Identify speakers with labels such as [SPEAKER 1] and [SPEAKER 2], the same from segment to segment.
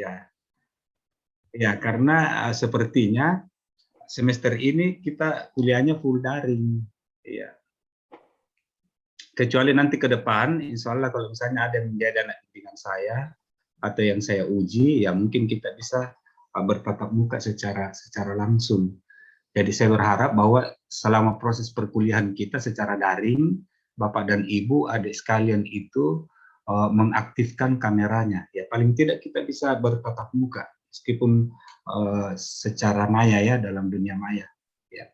[SPEAKER 1] Ya, ya karena sepertinya semester ini kita kuliahnya full daring. Ya. Kecuali nanti ke depan, insya Allah kalau misalnya ada yang menjadi anak bimbingan saya atau yang saya uji, ya mungkin kita bisa bertatap muka secara langsung. Jadi saya berharap bahwa selama proses perkuliahan kita secara daring, Bapak dan Ibu, adik sekalian itu mengaktifkan kameranya. Ya paling tidak kita bisa bertatap muka, meskipun secara maya ya, dalam dunia maya. Ya.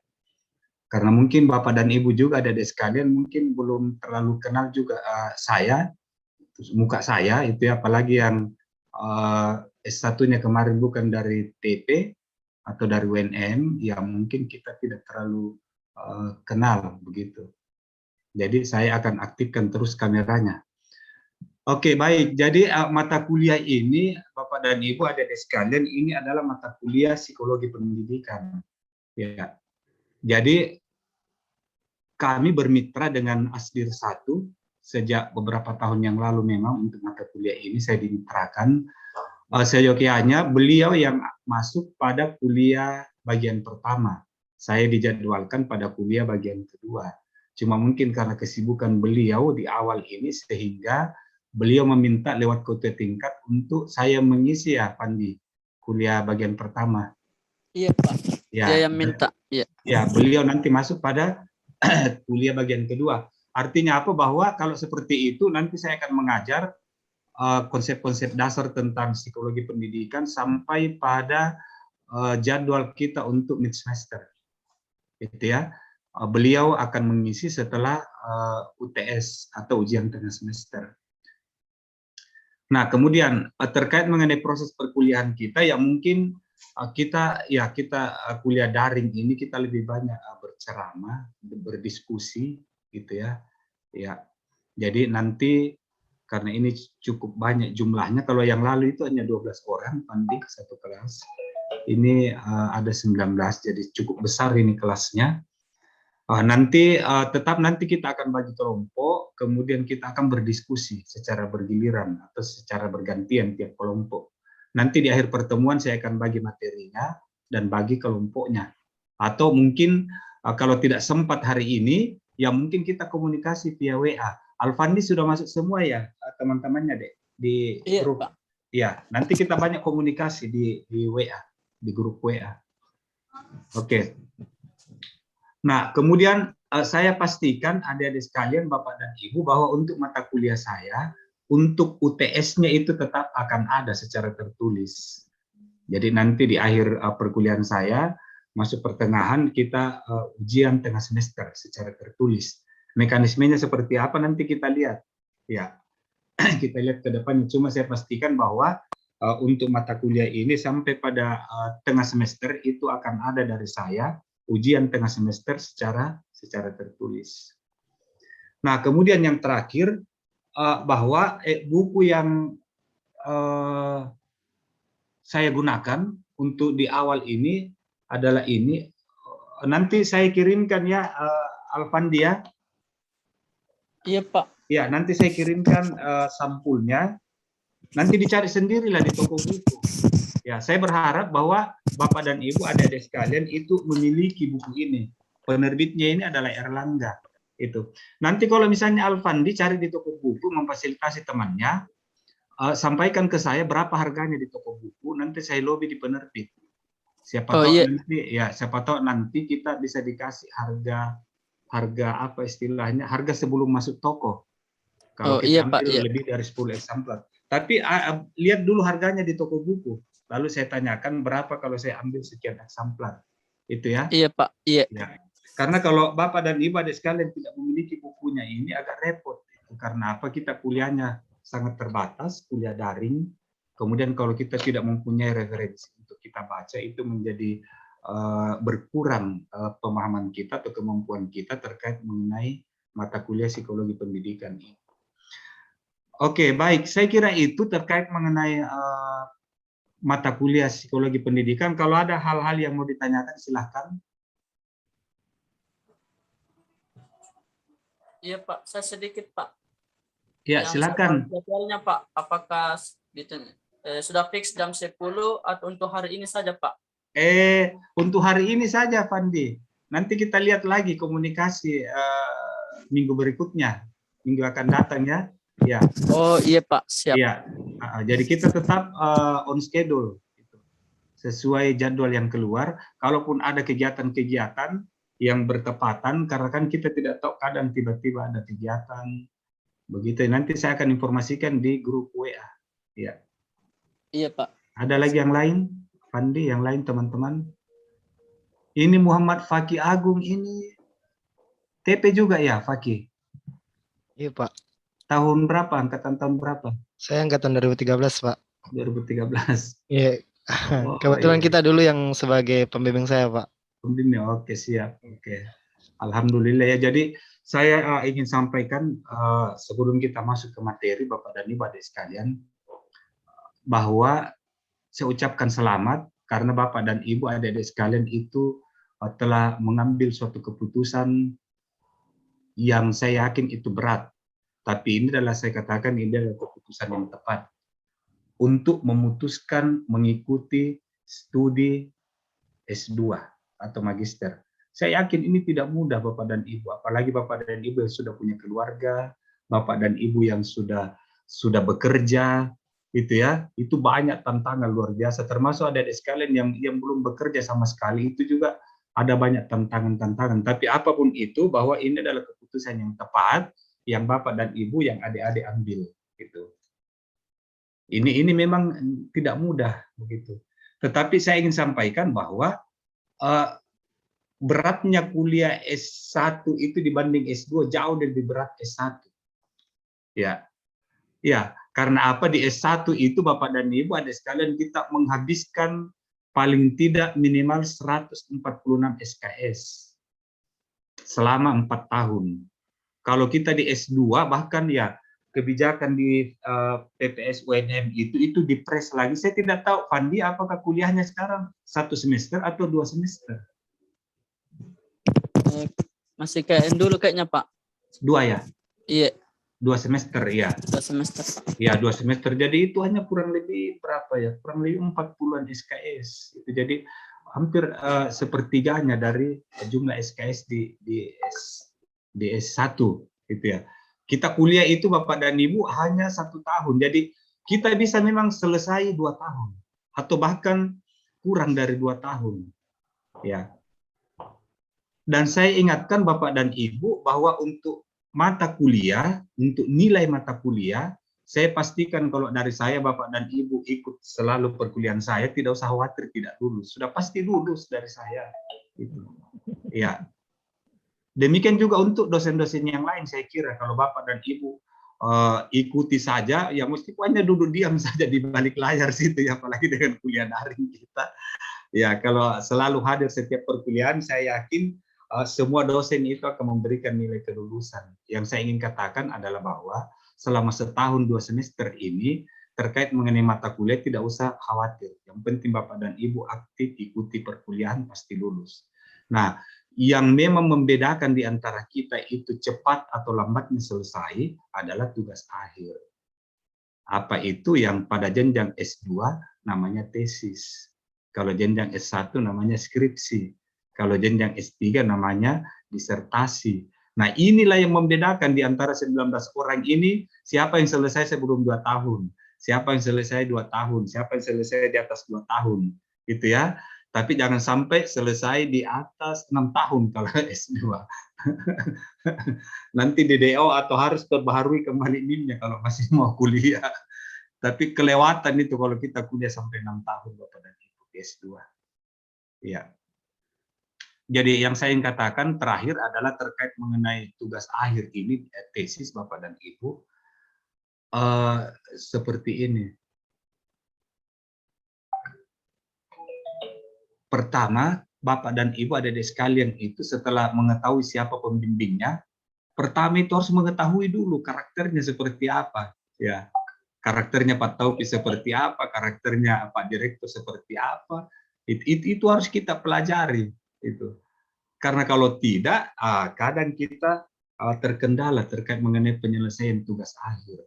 [SPEAKER 1] Karena mungkin Bapak dan Ibu juga ada adik sekalian mungkin belum terlalu kenal juga saya, muka saya itu ya, apalagi yang S1-nya kemarin bukan dari TP atau dari UNM, ya mungkin kita tidak terlalu kenal begitu. Jadi saya akan aktifkan terus kameranya. Oke, baik. Jadi mata kuliah ini, Bapak dan Ibu adik-adik sekalian, ini adalah mata kuliah psikologi pendidikan. Ya. Jadi kami bermitra dengan Asdir 1 sejak beberapa tahun yang lalu memang untuk mata kuliah ini saya dimitrakan. Seyogyanya beliau yang masuk pada kuliah bagian pertama. Saya dijadwalkan pada kuliah bagian kedua. Cuma mungkin karena kesibukan beliau di awal ini sehingga beliau meminta lewat ketua tingkat untuk saya mengisi ya Pandi kuliah bagian pertama.
[SPEAKER 2] Iya Pak.
[SPEAKER 1] Ya,
[SPEAKER 2] Dia yang minta. Ya.
[SPEAKER 1] Ya, beliau nanti masuk pada kuliah bagian kedua. Artinya apa? Bahwa kalau seperti itu nanti saya akan mengajar konsep-konsep dasar tentang psikologi pendidikan sampai pada jadwal kita untuk mid semester, gitu ya. Beliau akan mengisi setelah UTS atau ujian tengah semester. Nah, kemudian terkait mengenai proses perkuliahan kita, ya mungkin kita kuliah daring ini kita lebih banyak berceramah, berdiskusi, gitu ya. Ya, jadi nanti karena ini cukup banyak jumlahnya, kalau yang lalu itu hanya 12 orang Pandi satu kelas, ini ada 19, jadi cukup besar ini kelasnya. Nanti tetap nanti kita akan bagi kelompok, kemudian kita akan berdiskusi secara bergiliran atau secara bergantian tiap kelompok. Nanti di akhir pertemuan saya akan bagi materinya dan bagi kelompoknya. Atau mungkin kalau tidak sempat hari ini, ya mungkin kita komunikasi via WA. Alfandi sudah masuk semua ya teman-temannya deh di grup.
[SPEAKER 2] Pak.
[SPEAKER 1] Ya, nanti kita banyak komunikasi di WA, di grup WA. Oke. Nah, kemudian saya pastikan adik-adik sekalian, Bapak dan Ibu, bahwa untuk mata kuliah saya, untuk UTS-nya itu tetap akan ada secara tertulis. Jadi nanti di akhir perkuliahan saya, masuk pertengahan, kita ujian tengah semester secara tertulis. Mekanismenya seperti apa nanti kita lihat. Ya, kita lihat ke depan. Cuma saya pastikan bahwa untuk mata kuliah ini sampai pada tengah semester itu akan ada dari saya ujian tengah semester secara tertulis. Nah, kemudian yang terakhir bahwa buku yang saya gunakan untuk di awal ini adalah ini. Nanti saya kirimkan ya, Alfandi ya.
[SPEAKER 2] Iya Pak.
[SPEAKER 1] Ya, nanti saya kirimkan sampulnya. Nanti dicari sendirilah di toko buku. Ya, saya berharap bahwa Bapak dan Ibu adik-adik sekalian itu memiliki buku ini. Penerbitnya ini adalah Erlangga. Itu. Nanti kalau misalnya Alfandi cari di toko buku memfasilitasi temannya, sampaikan ke saya berapa harganya di toko buku, nanti saya lobby di penerbit. Siapa tahu nanti kita bisa dikasih harga apa istilahnya, harga sebelum masuk toko. Kalau kita ambil lebih dari 10 eksemplar. Tapi lihat dulu harganya di toko buku. Lalu saya tanyakan berapa kalau saya ambil sekian eksemplar. Itu ya.
[SPEAKER 2] Iya Pak. Iya.
[SPEAKER 1] Ya. Karena kalau Bapak dan Ibu adik sekalian tidak memiliki bukunya ini agak repot. Karena apa? Kita kuliahnya sangat terbatas, kuliah daring. Kemudian kalau kita tidak mempunyai referensi untuk kita baca, itu menjadi berkurang pemahaman kita atau kemampuan kita terkait mengenai mata kuliah psikologi pendidikan ini. Oke, baik. Saya kira itu terkait mengenai mata kuliah psikologi pendidikan. Kalau ada hal-hal yang mau ditanyakan, silahkan.
[SPEAKER 2] Iya Pak, saya sedikit Pak.
[SPEAKER 1] Ya, silakan.
[SPEAKER 2] Jadwalnya Pak, apakah Sudah fix jam 10 atau untuk hari ini saja, Pak?
[SPEAKER 1] Untuk hari ini saja, Fandi. Nanti kita lihat lagi komunikasi minggu berikutnya, minggu akan datang ya. Ya.
[SPEAKER 2] Oh iya Pak, siap.
[SPEAKER 1] Iya. Jadi kita tetap on schedule, gitu. Sesuai jadwal yang keluar. Kalaupun ada kegiatan-kegiatan yang bertepatan, karena kan kita tidak tahu kadang tiba-tiba ada kegiatan begitu. Nanti saya akan informasikan di grup WA. Iya.
[SPEAKER 2] Iya Pak.
[SPEAKER 1] Ada lagi yang lain, Fandi, yang lain teman-teman? Ini Muhammad Fakih Agung ini TP juga ya, Fakih?
[SPEAKER 3] Iya, Pak.
[SPEAKER 1] Tahun berapa? Angkatan tahun berapa?
[SPEAKER 3] Saya angkatan 2013, Pak.
[SPEAKER 1] 2013.
[SPEAKER 3] Iya.
[SPEAKER 1] Oh,
[SPEAKER 3] Kebetulan
[SPEAKER 1] iya.
[SPEAKER 3] kita dulu yang sebagai pembimbing saya, Pak.
[SPEAKER 1] Pembimbing, oke siap. Oke. Alhamdulillah ya. Jadi saya ingin sampaikan sebelum kita masuk ke materi, Bapak dan Ibu adik sekalian, bahwa saya ucapkan selamat karena Bapak dan Ibu adik-adik sekalian itu telah mengambil suatu keputusan yang saya yakin itu berat. Tapi ini adalah saya katakan ini adalah keputusan yang tepat untuk memutuskan mengikuti studi S2 atau magister. Saya yakin ini tidak mudah Bapak dan Ibu, apalagi Bapak dan Ibu yang sudah punya keluarga, Bapak dan Ibu yang sudah bekerja, gitu ya. Itu banyak tantangan luar biasa, termasuk adik-adik sekalian yang belum bekerja sama sekali, itu juga ada banyak tantangan-tantangan. Tapi apapun itu, bahwa ini adalah keputusan yang tepat yang Bapak dan Ibu yang adik-adik ambil, gitu. Ini memang tidak mudah begitu. Tetapi saya ingin sampaikan bahwa beratnya kuliah S1 itu dibanding S2 jauh lebih berat S1. Ya. Ya, karena apa di S1 itu Bapak dan Ibu adik sekalian kita menghabiskan paling tidak minimal 146 SKS selama 4 tahun. Kalau kita di S2 bahkan ya kebijakan di PPS UNM itu dipres lagi. Saya tidak tahu Fandi apakah kuliahnya sekarang 1 semester atau 2 semester?
[SPEAKER 2] Masih kayak dulu kayaknya Pak.
[SPEAKER 1] 2 ya?
[SPEAKER 2] Iya.
[SPEAKER 1] 2 semester ya.
[SPEAKER 2] 2 semester Pak.
[SPEAKER 1] Ya 2 semester. Jadi itu hanya kurang lebih berapa ya? Kurang lebih 40-an SKS. Itu jadi hampir sepertiganya dari jumlah SKS di S1 gitu ya. Kita kuliah itu Bapak dan Ibu hanya 1 tahun. Jadi kita bisa memang selesai 2 tahun atau bahkan kurang dari 2 tahun. Ya. Dan saya ingatkan Bapak dan Ibu bahwa untuk mata kuliah, untuk nilai mata kuliah, saya pastikan kalau dari saya Bapak dan Ibu ikut selalu perkuliahan saya, tidak usah khawatir tidak lulus. Sudah pasti lulus dari saya. Gitu. Ya. Demikian juga untuk dosen-dosen yang lain, saya kira kalau Bapak dan Ibu ikuti saja, ya meskipun hanya duduk diam saja di balik layar situ, ya, apalagi dengan kuliah daring kita. Ya, kalau selalu hadir setiap perkuliahan, saya yakin semua dosen itu akan memberikan nilai kelulusan. Yang saya ingin katakan adalah bahwa selama setahun 2 semester ini, terkait mengenai mata kuliah tidak usah khawatir. Yang penting Bapak dan Ibu aktif ikuti perkuliahan pasti lulus. Nah, yang memang membedakan di antara kita itu cepat atau lambatnya selesai adalah tugas akhir. Apa itu yang pada jenjang S2 namanya tesis. Kalau jenjang S1 namanya skripsi. Kalau jenjang S3 namanya disertasi. Nah, inilah yang membedakan di antara 19 orang ini, siapa yang selesai sebelum 2 tahun, siapa yang selesai 2 tahun, siapa yang selesai di atas 2 tahun, gitu ya. Tapi jangan sampai selesai di atas 6 tahun kalau S2. Nanti DDO atau harus perbaharui kembali NIM-nya kalau masih mau kuliah. Tapi kelewatan itu kalau kita kuliah sampai 6 tahun Bapak dan Ibu di S2. Ya. Jadi yang saya ingin katakan terakhir adalah terkait mengenai tugas akhir ini, tesis Bapak dan Ibu, seperti ini. Pertama, Bapak dan Ibu adik-adik sekalian itu setelah mengetahui siapa pembimbingnya, pertama itu harus mengetahui dulu karakternya seperti apa. Ya, karakternya Pak Taufi seperti apa, karakternya Pak Direktur seperti apa, itu harus kita pelajari. Itu. Karena kalau tidak, kadang kita terkendala terkait mengenai penyelesaian tugas akhir.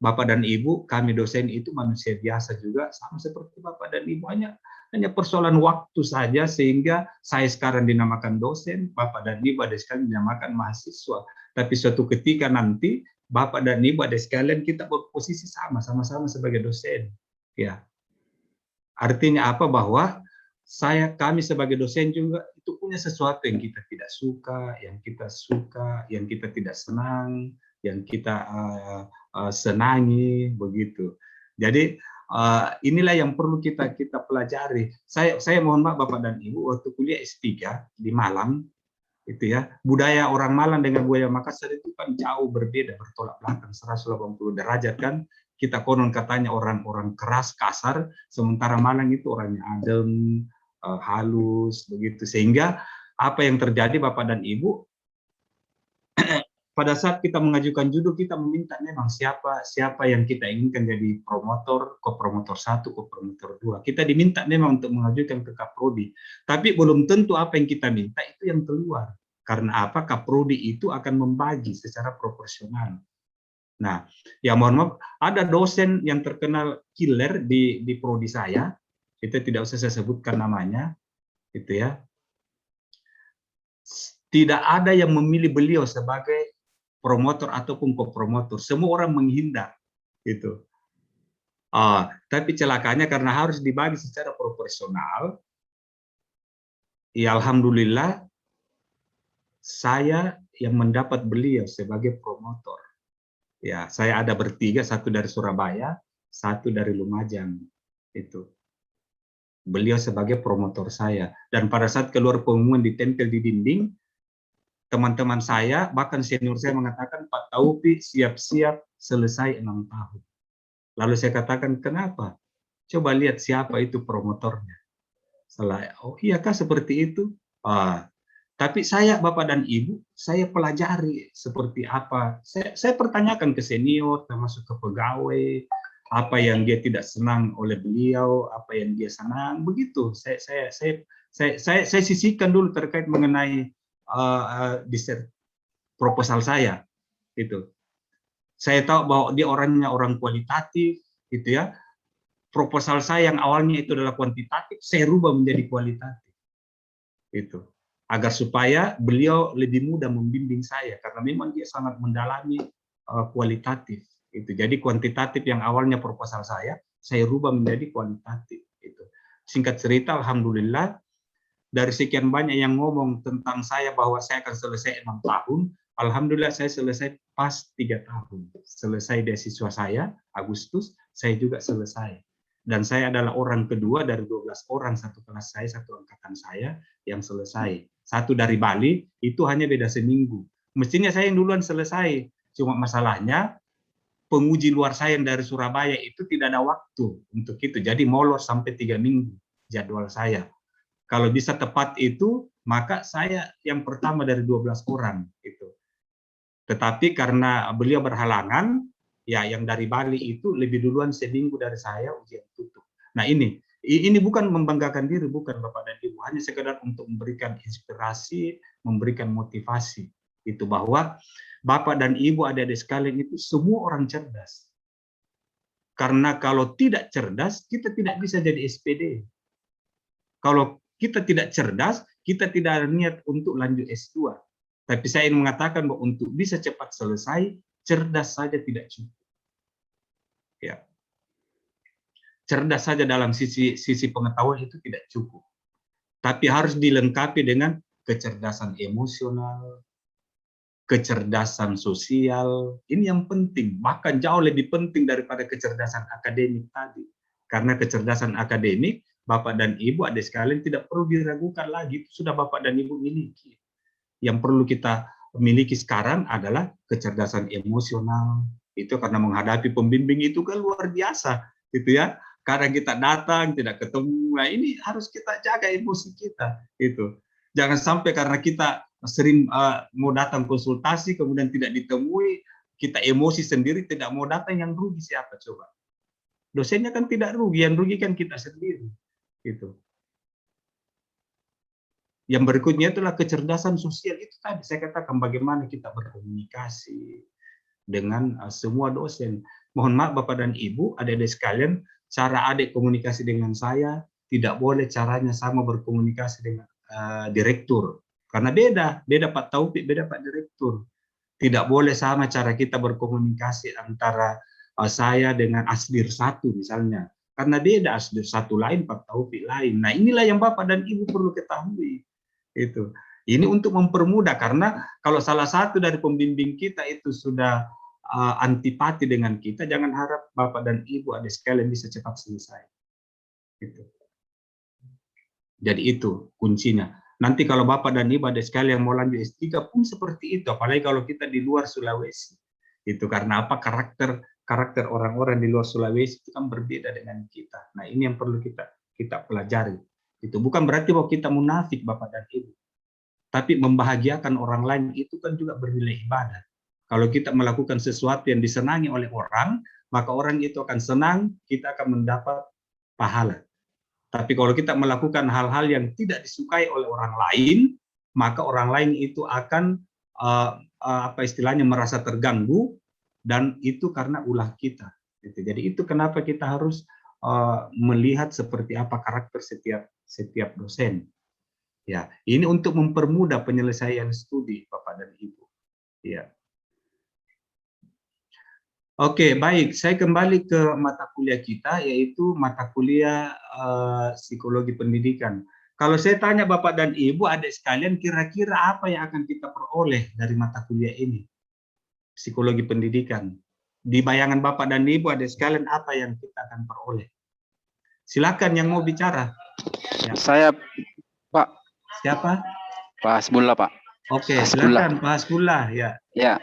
[SPEAKER 1] Bapak dan Ibu, kami dosen itu manusia biasa juga, sama seperti Bapak dan Ibu, hanya persoalan waktu saja sehingga saya sekarang dinamakan dosen, Bapak dan Ibu ada sekalian dinamakan mahasiswa. Tapi suatu ketika nanti Bapak dan Ibu ada sekalian kita berposisi sama-sama sebagai dosen. Ya. Artinya apa? Bahwa kami sebagai dosen juga itu punya sesuatu yang kita tidak suka, yang kita tidak senang, yang kita senangi, begitu. Jadi inilah yang perlu kita pelajari. Saya mohon maaf Bapak dan Ibu, waktu kuliah S3 di Malang, itu ya, budaya orang Malang dengan budaya Makassar itu kan jauh berbeda, bertolak belakang 180 derajat kan. Kita konon katanya orang-orang keras, kasar, sementara Malang itu orangnya adem, halus, begitu. Sehingga apa yang terjadi Bapak dan Ibu, pada saat kita mengajukan judul, kita meminta memang siapa yang kita inginkan jadi promotor, kopromotor 1, kopromotor 2. Kita diminta memang untuk mengajukan ke Kaprodi. Tapi belum tentu apa yang kita minta itu yang keluar. Karena apa? Kaprodi itu akan membagi secara proporsional. Nah, ya mohon maaf, ada dosen yang terkenal killer di prodi saya, itu tidak usah saya sebutkan namanya, gitu ya. Tidak ada yang memilih beliau sebagai promotor ataupun kopromotor, semua orang menghindar, gitu. Tapi celakanya karena harus dibagi secara proporsional, ya alhamdulillah saya yang mendapat beliau sebagai promotor. Ya, saya ada bertiga, satu dari Surabaya, satu dari Lumajang, itu. Beliau sebagai promotor saya. Dan pada saat keluar pengumuman ditempel di dinding, teman-teman saya, bahkan senior saya mengatakan, Pak Taupi siap-siap selesai 6 tahun. Lalu saya katakan, kenapa? Coba lihat siapa itu promotornya. Oh iya kah seperti itu? Tapi saya, Bapak dan Ibu, saya pelajari seperti apa. Saya pertanyakan ke senior, termasuk ke pegawai, apa yang dia tidak senang oleh beliau, apa yang dia senang, begitu. Saya sisihkan dulu terkait mengenai proposal saya, gitu. Saya tahu bahwa dia orangnya orang kualitatif, gitu ya. Proposal saya yang awalnya itu adalah kuantitatif, saya rubah menjadi kualitatif, gitu. Agar supaya beliau lebih mudah membimbing saya, karena memang dia sangat mendalami kualitatif. Itu. Jadi kuantitatif yang awalnya proposal saya rubah menjadi kualitatif. Itu. Singkat cerita, alhamdulillah, dari sekian banyak yang ngomong tentang saya bahwa saya akan selesai 6 tahun, alhamdulillah saya selesai pas 3 tahun. Selesai beasiswa saya, Agustus, saya juga selesai. Dan saya adalah orang kedua dari 12 orang satu kelas saya, satu angkatan saya yang selesai. Satu dari Bali, itu hanya beda seminggu. Mestinya saya yang duluan selesai. Cuma masalahnya, penguji luar saya yang dari Surabaya itu tidak ada waktu untuk itu. Jadi molor sampai 3 minggu jadwal saya. Kalau bisa tepat itu, maka saya yang pertama dari 12 orang. Gitu. Tetapi karena beliau berhalangan, ya yang dari Bali itu lebih duluan seminggu dari saya ujian tutup. Nah ini bukan membanggakan diri, bukan Bapak dan Ibu, hanya sekedar untuk memberikan inspirasi, memberikan motivasi. Itu bahwa Bapak dan Ibu adik-adik sekalian itu semua orang cerdas. Karena kalau tidak cerdas, kita tidak bisa jadi SPD. Kalau kita tidak cerdas, kita tidak ada niat untuk lanjut S2. Tapi saya ingin mengatakan bahwa untuk bisa cepat selesai, cerdas saja tidak cukup. Ya. Cerdas saja dalam sisi pengetahuan itu tidak cukup. Tapi harus dilengkapi dengan kecerdasan emosional, kecerdasan sosial. Ini yang penting, bahkan jauh lebih penting daripada kecerdasan akademik tadi. Karena kecerdasan akademik, Bapak dan Ibu adik sekalian tidak perlu diragukan lagi, itu sudah Bapak dan Ibu miliki. Yang perlu kita miliki sekarang adalah kecerdasan emosional. Itu karena menghadapi pembimbing itu kan luar biasa, gitu ya. Kadang kita datang tidak ketemu, nah ini harus kita jaga emosi kita, gitu. Jangan sampai karena kita sering mau datang konsultasi kemudian tidak ditemui, kita emosi sendiri tidak mau datang, yang rugi siapa coba? Dosennya kan tidak rugi, yang rugi kan kita sendiri, gitu. Yang berikutnya itulah kecerdasan sosial, itu tadi saya katakan bagaimana kita berkomunikasi dengan semua dosen. mohon maaf Bapak dan Ibu, adik-adik sekalian, cara adik komunikasi dengan saya tidak boleh caranya sama berkomunikasi dengan direktur. Karena beda Pak Taufik, beda Pak Direktur. Tidak boleh sama cara kita berkomunikasi antara saya dengan Asdir satu misalnya. Karena beda, Asdir satu lain, Pak Taufik lain. Nah inilah yang Bapak dan Ibu perlu ketahui. Itu. Ini untuk mempermudah, karena kalau salah satu dari pembimbing kita itu sudah antipati dengan kita, jangan harap Bapak dan Ibu adik sekalian bisa cepat selesai. Gitu. Jadi itu kuncinya. Nanti kalau Bapak dan Ibu adik sekalian mau lanjut S3 pun seperti itu, apalagi kalau kita di luar Sulawesi. Itu karena apa? Karakter orang-orang di luar Sulawesi itu kan berbeda dengan kita. Nah, ini yang perlu kita pelajari. Itu bukan berarti bahwa kita munafik Bapak dan Ibu. Tapi membahagiakan orang lain itu kan juga bernilai ibadah. Kalau kita melakukan sesuatu yang disenangi oleh orang, maka orang itu akan senang, kita akan mendapat pahala. Tapi kalau kita melakukan hal-hal yang tidak disukai oleh orang lain, maka orang lain itu akan apa istilahnya merasa terganggu, dan itu karena ulah kita. Jadi itu kenapa kita harus melihat seperti apa karakter setiap dosen. Ya, ini untuk mempermudah penyelesaian studi Bapak dan Ibu. Ya. Oke, baik. Saya kembali ke mata kuliah kita, yaitu mata kuliah psikologi pendidikan. Kalau saya tanya Bapak dan Ibu, adik sekalian, kira-kira apa yang akan kita peroleh dari mata kuliah ini? Psikologi pendidikan. Di bayangan Bapak dan Ibu, adik sekalian, apa yang kita akan peroleh? Silakan yang mau bicara.
[SPEAKER 4] Ya. Saya, Pak.
[SPEAKER 1] Siapa?
[SPEAKER 4] Pak Hasbullah, Pak.
[SPEAKER 1] Oke, silakan Pak Hasbullah. Ya.
[SPEAKER 4] Ya.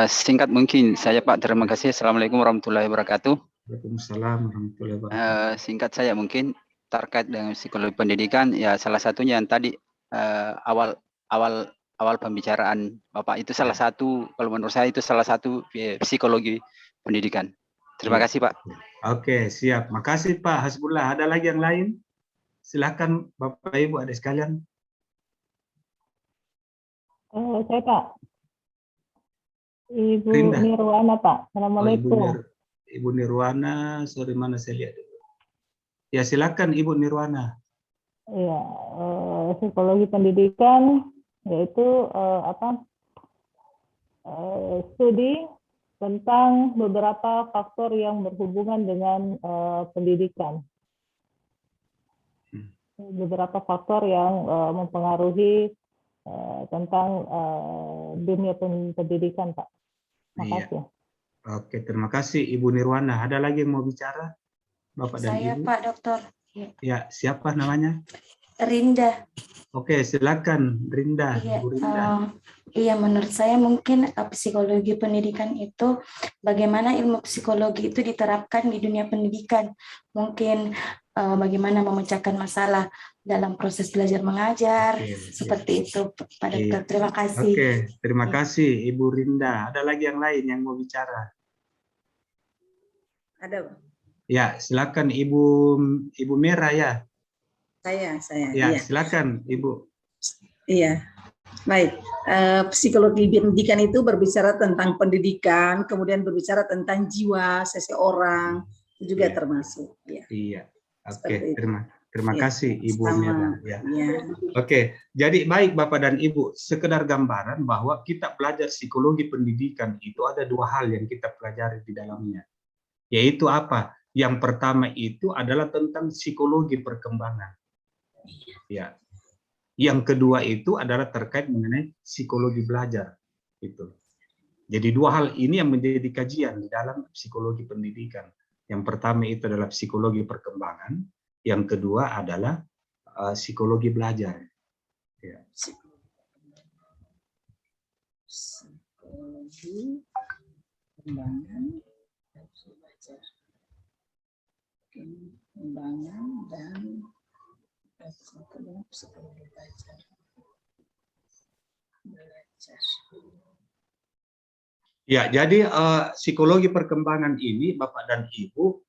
[SPEAKER 4] Singkat mungkin saya Pak, terima kasih. Assalamualaikum warahmatullahi wabarakatuh.
[SPEAKER 1] Waalaikumsalam warahmatullahi wabarakatuh.
[SPEAKER 4] Singkat saya mungkin terkait dengan psikologi pendidikan, ya salah satunya yang tadi awal pembicaraan Bapak itu salah satu, kalau menurut saya itu salah satu psikologi pendidikan. Terima kasih Pak.
[SPEAKER 1] Oke, siap. Makasih Pak Hasbullah. Ada lagi yang lain? Silakan Bapak Ibu adik sekalian.
[SPEAKER 5] Saya Pak. Ibu Rinda. Nirwana Pak. Assalamualaikum.
[SPEAKER 1] Ibu Nirwana, sorry mana saya lihat dulu. Ya silakan Ibu Nirwana.
[SPEAKER 5] Iya, psikologi pendidikan yaitu studi tentang beberapa faktor yang berhubungan dengan pendidikan. Beberapa faktor yang mempengaruhi tentang dunia pendidikan, Pak. Makasih.
[SPEAKER 1] Iya. Oke, terima kasih Ibu Nirwana. Ada lagi yang mau bicara? Bapak dan
[SPEAKER 6] Saya,
[SPEAKER 1] Ibu?
[SPEAKER 6] Pak Dokter.
[SPEAKER 1] Ya, siapa namanya?
[SPEAKER 6] Rinda.
[SPEAKER 1] Oke, silakan Rinda.
[SPEAKER 6] Iya,
[SPEAKER 1] Ibu Rinda.
[SPEAKER 6] Iya, menurut saya mungkin psikologi pendidikan itu bagaimana ilmu psikologi itu diterapkan di dunia pendidikan. Mungkin bagaimana memecahkan masalah dalam proses belajar mengajar, seperti itu Pak Dokter. Terima kasih.
[SPEAKER 1] Oke, terima kasih Ibu Rinda. Ada lagi yang lain yang mau bicara?
[SPEAKER 7] Ada.
[SPEAKER 1] Ya, silakan Ibu Mera ya.
[SPEAKER 7] Saya.
[SPEAKER 1] Ya,
[SPEAKER 7] iya.
[SPEAKER 1] silakan Ibu.
[SPEAKER 7] Iya. Baik. Psikologi pendidikan itu berbicara tentang pendidikan, kemudian berbicara tentang jiwa seseorang, itu juga termasuk. Ya.
[SPEAKER 1] Iya. Oke, terima
[SPEAKER 7] ya.
[SPEAKER 1] kasih Ibu Mera. Ya.
[SPEAKER 7] Ya.
[SPEAKER 1] Oke, jadi baik Bapak dan Ibu, sekedar gambaran bahwa kita belajar psikologi pendidikan itu ada dua hal yang kita pelajari di dalamnya. Yaitu apa? Yang pertama itu adalah tentang psikologi perkembangan. Ya. Yang kedua itu adalah terkait mengenai psikologi belajar. Itu. Jadi dua hal ini yang menjadi kajian di dalam psikologi pendidikan. Yang pertama itu adalah psikologi perkembangan, yang kedua adalah psikologi belajar. Ya.
[SPEAKER 7] Psikologi perkembangan dan belajar. Perkembangan dan psikologi belajar.
[SPEAKER 1] Ya, jadi psikologi perkembangan ini Bapak dan Ibu,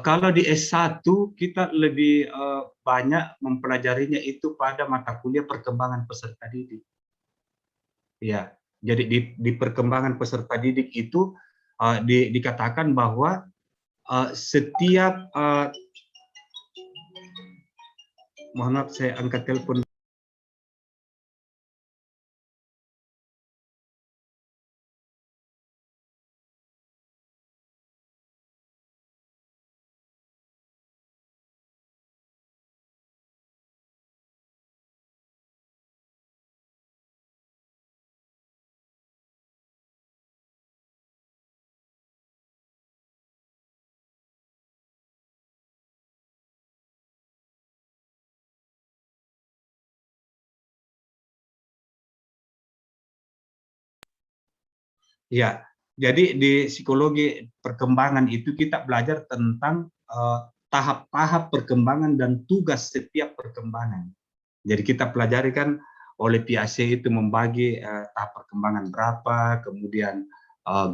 [SPEAKER 1] kalau di S1 kita lebih banyak mempelajarinya itu pada mata kuliah perkembangan peserta didik. Ya, jadi di perkembangan peserta didik itu dikatakan bahwa setiap mohon maaf saya angkat telepon. Ya, jadi di psikologi perkembangan itu kita belajar tentang tahap-tahap perkembangan dan tugas setiap perkembangan. Jadi kita pelajari kan oleh Piaget itu membagi tahap perkembangan berapa, kemudian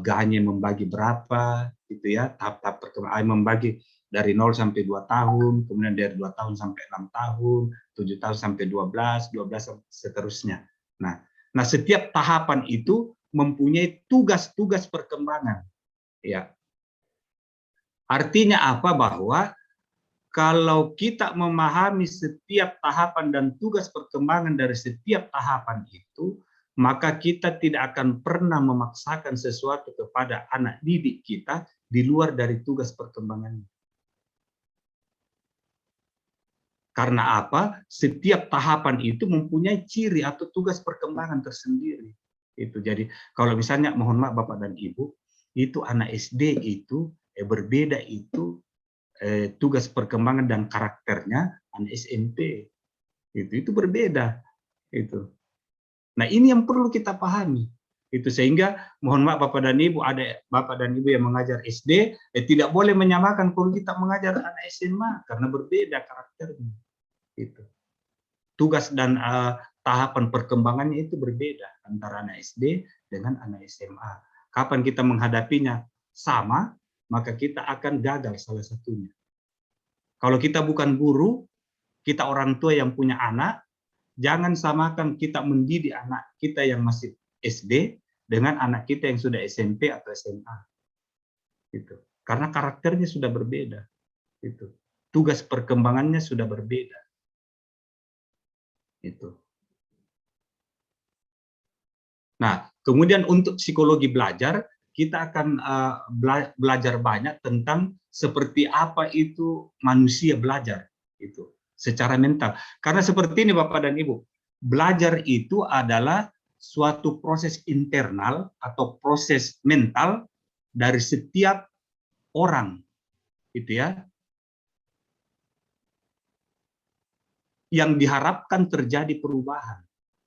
[SPEAKER 1] Gagne membagi berapa, gitu ya, tahap-tahap perkembangan membagi dari 0 sampai 2 tahun, kemudian dari 2 tahun sampai 6 tahun, 7 tahun sampai 12, 12 seterusnya. Nah, setiap tahapan itu mempunyai tugas-tugas perkembangan. Ya. Artinya apa? Bahwa kalau kita memahami setiap tahapan dan tugas perkembangan dari setiap tahapan itu, maka kita tidak akan pernah memaksakan sesuatu kepada anak didik kita di luar dari tugas perkembangannya. Karena apa? Setiap tahapan itu mempunyai ciri atau tugas perkembangan tersendiri. Itu jadi kalau misalnya mohon maaf Bapak dan Ibu, itu anak SD itu berbeda itu tugas perkembangan dan karakternya anak SMP. Itu berbeda itu. Nah, ini yang perlu kita pahami. Itu sehingga mohon maaf Bapak dan Ibu, ada Bapak dan Ibu yang mengajar SD tidak boleh menyamakan kalau kita mengajar anak SMA karena berbeda karakternya. Itu. Tugas dan tahapan perkembangannya itu berbeda antara anak SD dengan anak SMA. Kapan kita menghadapinya sama, maka kita akan gagal salah satunya. Kalau kita bukan guru, kita orang tua yang punya anak, jangan samakan kita mendidik anak kita yang masih SD dengan anak kita yang sudah SMP atau SMA. Gitu. Karena karakternya sudah berbeda. Gitu. Tugas perkembangannya sudah berbeda. Itu. Nah, kemudian untuk psikologi belajar, kita akan belajar banyak tentang seperti apa itu manusia belajar itu secara mental. Karena seperti ini Bapak dan Ibu, belajar itu adalah suatu proses internal atau proses mental dari setiap orang, gitu ya. Yang diharapkan terjadi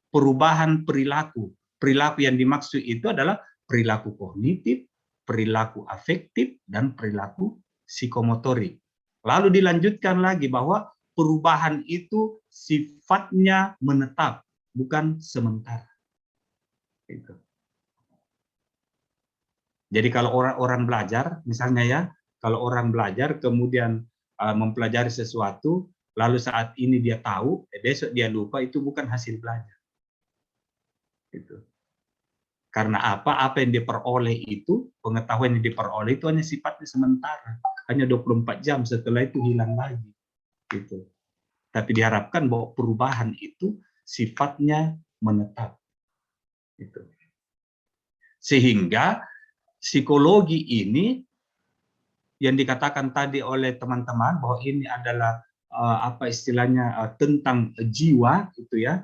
[SPEAKER 1] perubahan perilaku. Perilaku yang dimaksud itu adalah perilaku kognitif, perilaku afektif, dan perilaku psikomotorik. Lalu dilanjutkan lagi bahwa perubahan itu sifatnya menetap, bukan sementara. Itu. Jadi kalau orang belajar, misalnya ya, kalau orang belajar kemudian mempelajari sesuatu, lalu saat ini dia tahu, besok dia lupa, itu bukan hasil belajar. Itu. Karena apa? Apa yang diperoleh itu, pengetahuan yang diperoleh itu hanya sifatnya sementara. Hanya 24 jam, setelah itu hilang lagi. Gitu. Tapi diharapkan bahwa perubahan itu sifatnya menetap. Gitu. Sehingga psikologi ini yang dikatakan tadi oleh teman-teman bahwa ini adalah apa istilahnya tentang jiwa itu ya,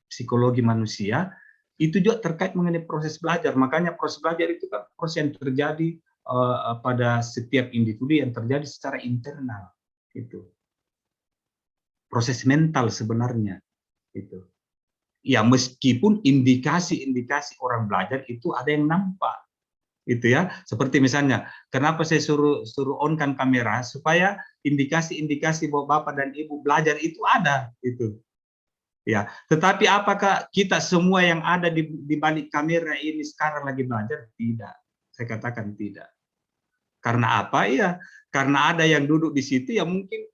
[SPEAKER 1] psikologi manusia, itu juga terkait mengenai proses belajar. Makanya proses belajar itu kan proses yang terjadi pada setiap individu yang terjadi secara internal. Itu proses mental sebenarnya. Itu ya, meskipun indikasi-indikasi orang belajar itu ada yang nampak. Itu ya, seperti misalnya kenapa saya suruh on-kan kamera supaya indikasi-indikasi bahwa Bapak dan Ibu belajar itu ada itu. Ya, tetapi apakah kita semua yang ada di balik kamera ini sekarang lagi belajar? Tidak. Saya katakan tidak. Karena apa? Ya, karena ada yang duduk di situ yang mungkin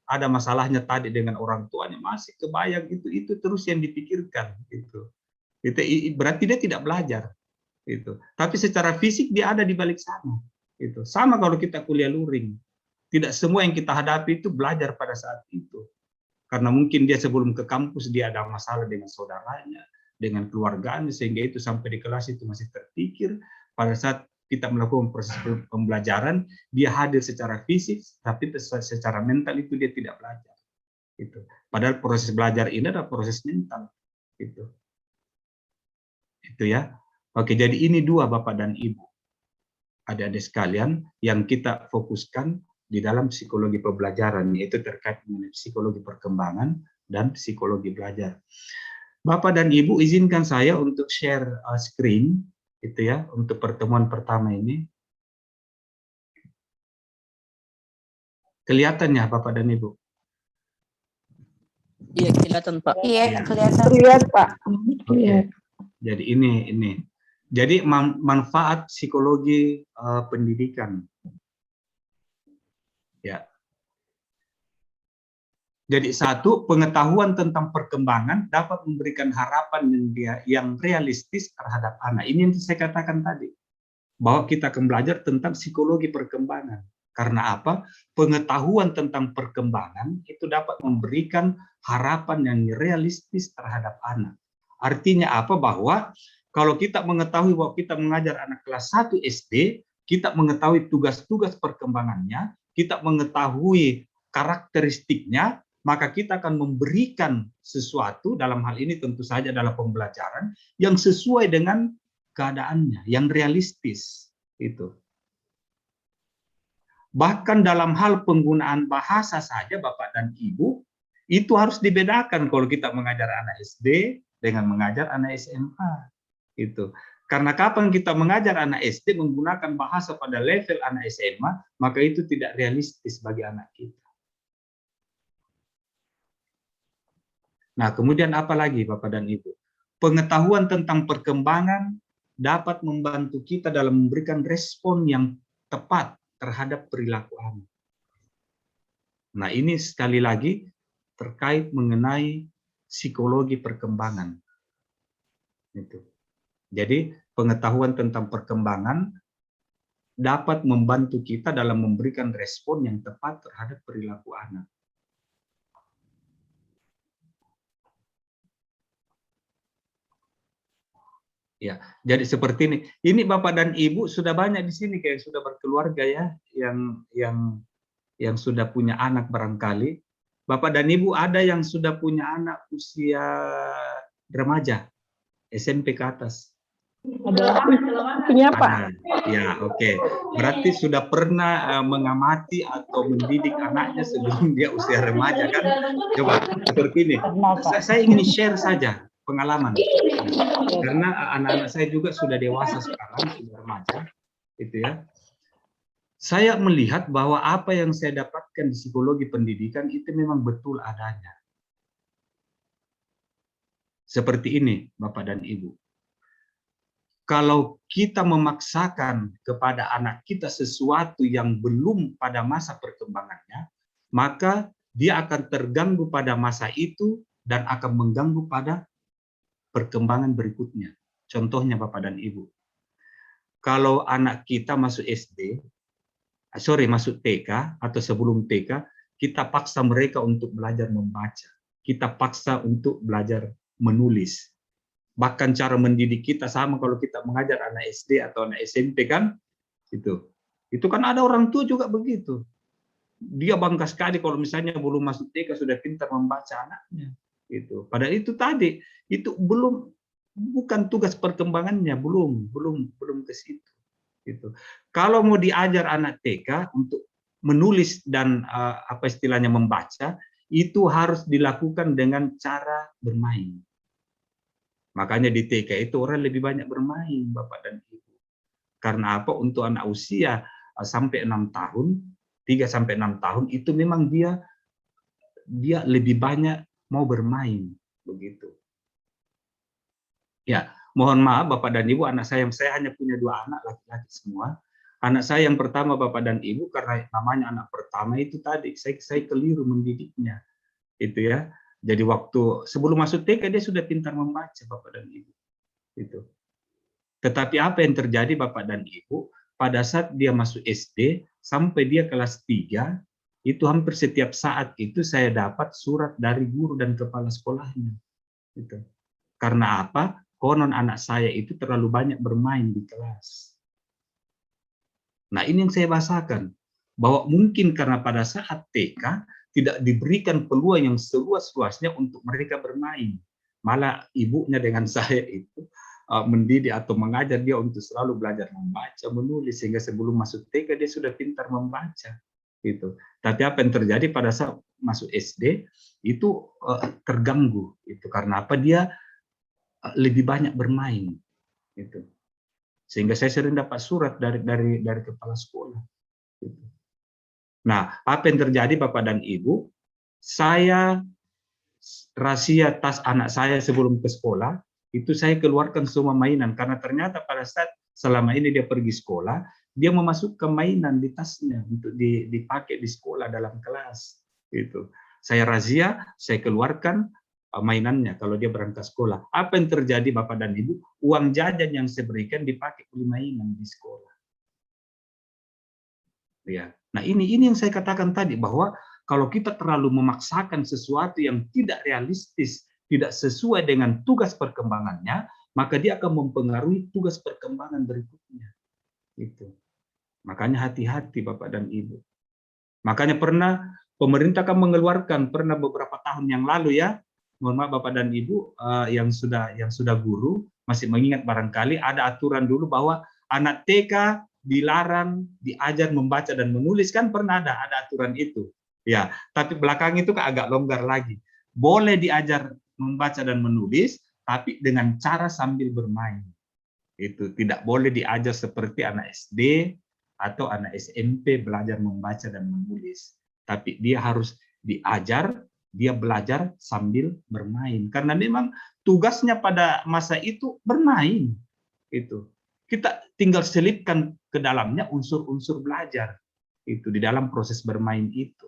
[SPEAKER 1] ada masalahnya tadi dengan orang tuanya, masih kebayang itu terus yang dipikirkan gitu. Itu berarti dia tidak belajar. Itu. Tapi secara fisik dia ada di balik sana. Itu. Sama kalau kita kuliah luring. Tidak semua yang kita hadapi itu belajar pada saat itu. Karena mungkin dia sebelum ke kampus dia ada masalah dengan saudaranya, dengan keluarganya, sehingga itu sampai di kelas itu masih terpikir. Pada saat kita melakukan proses pembelajaran, dia hadir secara fisik, tapi secara mental itu dia tidak belajar. Itu. Padahal proses belajar ini adalah proses mental. Itu ya. Oke, jadi ini dua Bapak dan Ibu, adik-adik sekalian, yang kita fokuskan di dalam psikologi pembelajaran, yaitu terkait dengan psikologi perkembangan dan psikologi belajar. Bapak dan Ibu, izinkan saya untuk share screen, itu ya, untuk pertemuan pertama ini. Kelihatan ya Bapak dan Ibu?
[SPEAKER 2] Iya, kelihatan Pak.
[SPEAKER 6] Iya, kelihatan.
[SPEAKER 5] Lihat Pak.
[SPEAKER 1] Oke. Jadi ini. Jadi manfaat psikologi pendidikan. Ya. Jadi satu, pengetahuan tentang perkembangan dapat memberikan harapan yang realistis terhadap anak. Ini yang saya katakan tadi, bahwa kita akan belajar tentang psikologi perkembangan. Karena apa? Pengetahuan tentang perkembangan itu dapat memberikan harapan yang realistis terhadap anak. Artinya apa? Bahwa kalau kita mengetahui bahwa kita mengajar anak kelas 1 SD, kita mengetahui tugas-tugas perkembangannya, kita mengetahui karakteristiknya, maka kita akan memberikan sesuatu, dalam hal ini tentu saja adalah pembelajaran, yang sesuai dengan keadaannya, yang realistis. Itu. Bahkan dalam hal penggunaan bahasa saja, Bapak dan Ibu, itu harus dibedakan kalau kita mengajar anak SD dengan mengajar anak SMA. Itu. Karena kapan kita mengajar anak SD menggunakan bahasa pada level anak SMA, maka itu tidak realistis bagi anak kita. Nah, kemudian apa lagi Bapak dan Ibu? Pengetahuan tentang perkembangan dapat membantu kita dalam memberikan respon yang tepat terhadap perilaku anak. Nah, ini sekali lagi terkait mengenai psikologi perkembangan. Itu. Jadi, pengetahuan tentang perkembangan dapat membantu kita dalam memberikan respon yang tepat terhadap perilaku anak. Ya, jadi seperti ini. Ini Bapak dan Ibu sudah banyak di sini kayak sudah berkeluarga ya, yang sudah punya anak barangkali. Bapak dan Ibu ada yang sudah punya anak usia remaja, SMP ke atas.
[SPEAKER 5] Ada punya Pak.
[SPEAKER 1] Ya, oke. Berarti sudah pernah mengamati atau mendidik anaknya sebelum dia usia remaja kan? Coba seperti ini. Saya ingin share saja pengalaman. Karena anak-anak saya juga sudah dewasa sekarang, sudah remaja, gitu ya. Saya melihat bahwa apa yang saya dapatkan di psikologi pendidikan itu memang betul adanya. Seperti ini, Bapak dan Ibu. Kalau kita memaksakan kepada anak kita sesuatu yang belum pada masa perkembangannya, maka dia akan terganggu pada masa itu dan akan mengganggu pada perkembangan berikutnya. Contohnya Bapak dan Ibu. Kalau anak kita masuk masuk TK atau sebelum TK, kita paksa mereka untuk belajar membaca. Kita paksa untuk belajar menulis. Bahkan cara mendidik kita sama kalau kita mengajar anak SD atau anak SMP kan, itu kan ada orang tua juga begitu. Dia bangga sekali kalau misalnya belum masuk TK sudah pintar membaca anaknya. Gitu. Padahal itu tadi itu bukan tugas perkembangannya, belum ke situ. Gitu. Kalau mau diajar anak TK untuk menulis dan apa istilahnya membaca, itu harus dilakukan dengan cara bermain. Makanya di TK itu orang lebih banyak bermain, Bapak dan Ibu. Karena apa? Untuk anak usia sampai 6 tahun, 3 sampai 6 tahun itu memang dia lebih banyak mau bermain, begitu. Ya, mohon maaf Bapak dan Ibu, anak saya hanya punya 2 anak laki-laki semua. Anak saya yang pertama Bapak dan Ibu karena namanya anak pertama itu tadi saya keliru mendidiknya. Itu ya. Jadi waktu sebelum masuk TK dia sudah pintar membaca Bapak dan Ibu. Itu. Tetapi apa yang terjadi Bapak dan Ibu, pada saat dia masuk SD sampai dia kelas 3, itu hampir setiap saat itu saya dapat surat dari guru dan kepala sekolahnya. Gitu. Karena apa? Konon anak saya itu terlalu banyak bermain di kelas. Nah, ini yang saya bahasakan. Bahwa mungkin karena pada saat TK tidak diberikan peluang yang seluas-luasnya untuk mereka bermain. Malah ibunya dengan saya itu mendidik atau mengajar dia untuk selalu belajar membaca, menulis, sehingga sebelum masuk TK dia sudah pintar membaca. Gitu. Tapi apa yang terjadi pada saat masuk SD itu terganggu. Itu karena apa? Dia lebih banyak bermain. Gitu. Sehingga saya sering dapat surat dari kepala sekolah. Gitu. Nah, apa yang terjadi Bapak dan Ibu? Saya rahasia tas anak saya sebelum ke sekolah, itu saya keluarkan semua mainan. Karena ternyata pada saat selama ini dia pergi sekolah, dia memasukkan mainan di tasnya untuk dipakai di sekolah dalam kelas. Gitu. Saya razia, saya keluarkan mainannya kalau dia berangkat sekolah. Apa yang terjadi Bapak dan Ibu? Uang jajan yang saya berikan dipakai beli mainan di sekolah. Ya. Nah ini yang saya katakan tadi, bahwa kalau kita terlalu memaksakan sesuatu yang tidak realistis, tidak sesuai dengan tugas perkembangannya, maka dia akan mempengaruhi tugas perkembangan berikutnya. Itu. Makanya hati-hati Bapak dan Ibu. Makanya pernah pemerintah kan mengeluarkan, pernah beberapa tahun yang lalu ya, mohon maaf Bapak dan Ibu yang sudah guru masih mengingat barangkali ada aturan dulu bahwa anak TK dilarang diajar membaca dan menulis, kan pernah ada aturan itu. Ya, tapi belakang itu kan agak longgar lagi. Boleh diajar membaca dan menulis, tapi dengan cara sambil bermain. Itu tidak boleh diajar seperti anak SD atau anak SMP belajar membaca dan menulis. Tapi dia harus diajar, dia belajar sambil bermain. Karena memang tugasnya pada masa itu bermain. Itu. Kita tinggal selipkan ke dalamnya unsur-unsur belajar itu di dalam proses bermain itu.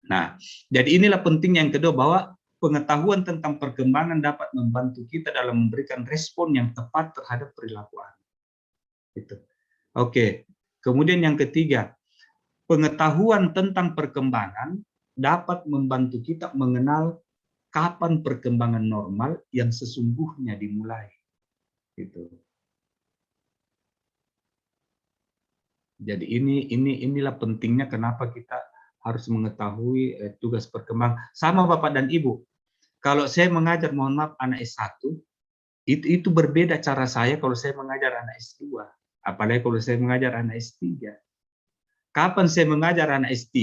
[SPEAKER 1] Nah, jadi inilah pentingnya yang kedua, bahwa pengetahuan tentang perkembangan dapat membantu kita dalam memberikan respon yang tepat terhadap perilaku anak. Itu. Oke. Kemudian yang ketiga, pengetahuan tentang perkembangan dapat membantu kita mengenal kapan perkembangan normal yang sesungguhnya dimulai. Gitu. Jadi inilah pentingnya kenapa kita harus mengetahui tugas perkembangan. Sama Bapak dan Ibu, kalau saya mengajar, mohon maaf, anak S1, itu berbeda cara saya kalau saya mengajar anak S2. Apalagi kalau saya mengajar anak S3. Kapan saya mengajar anak S3,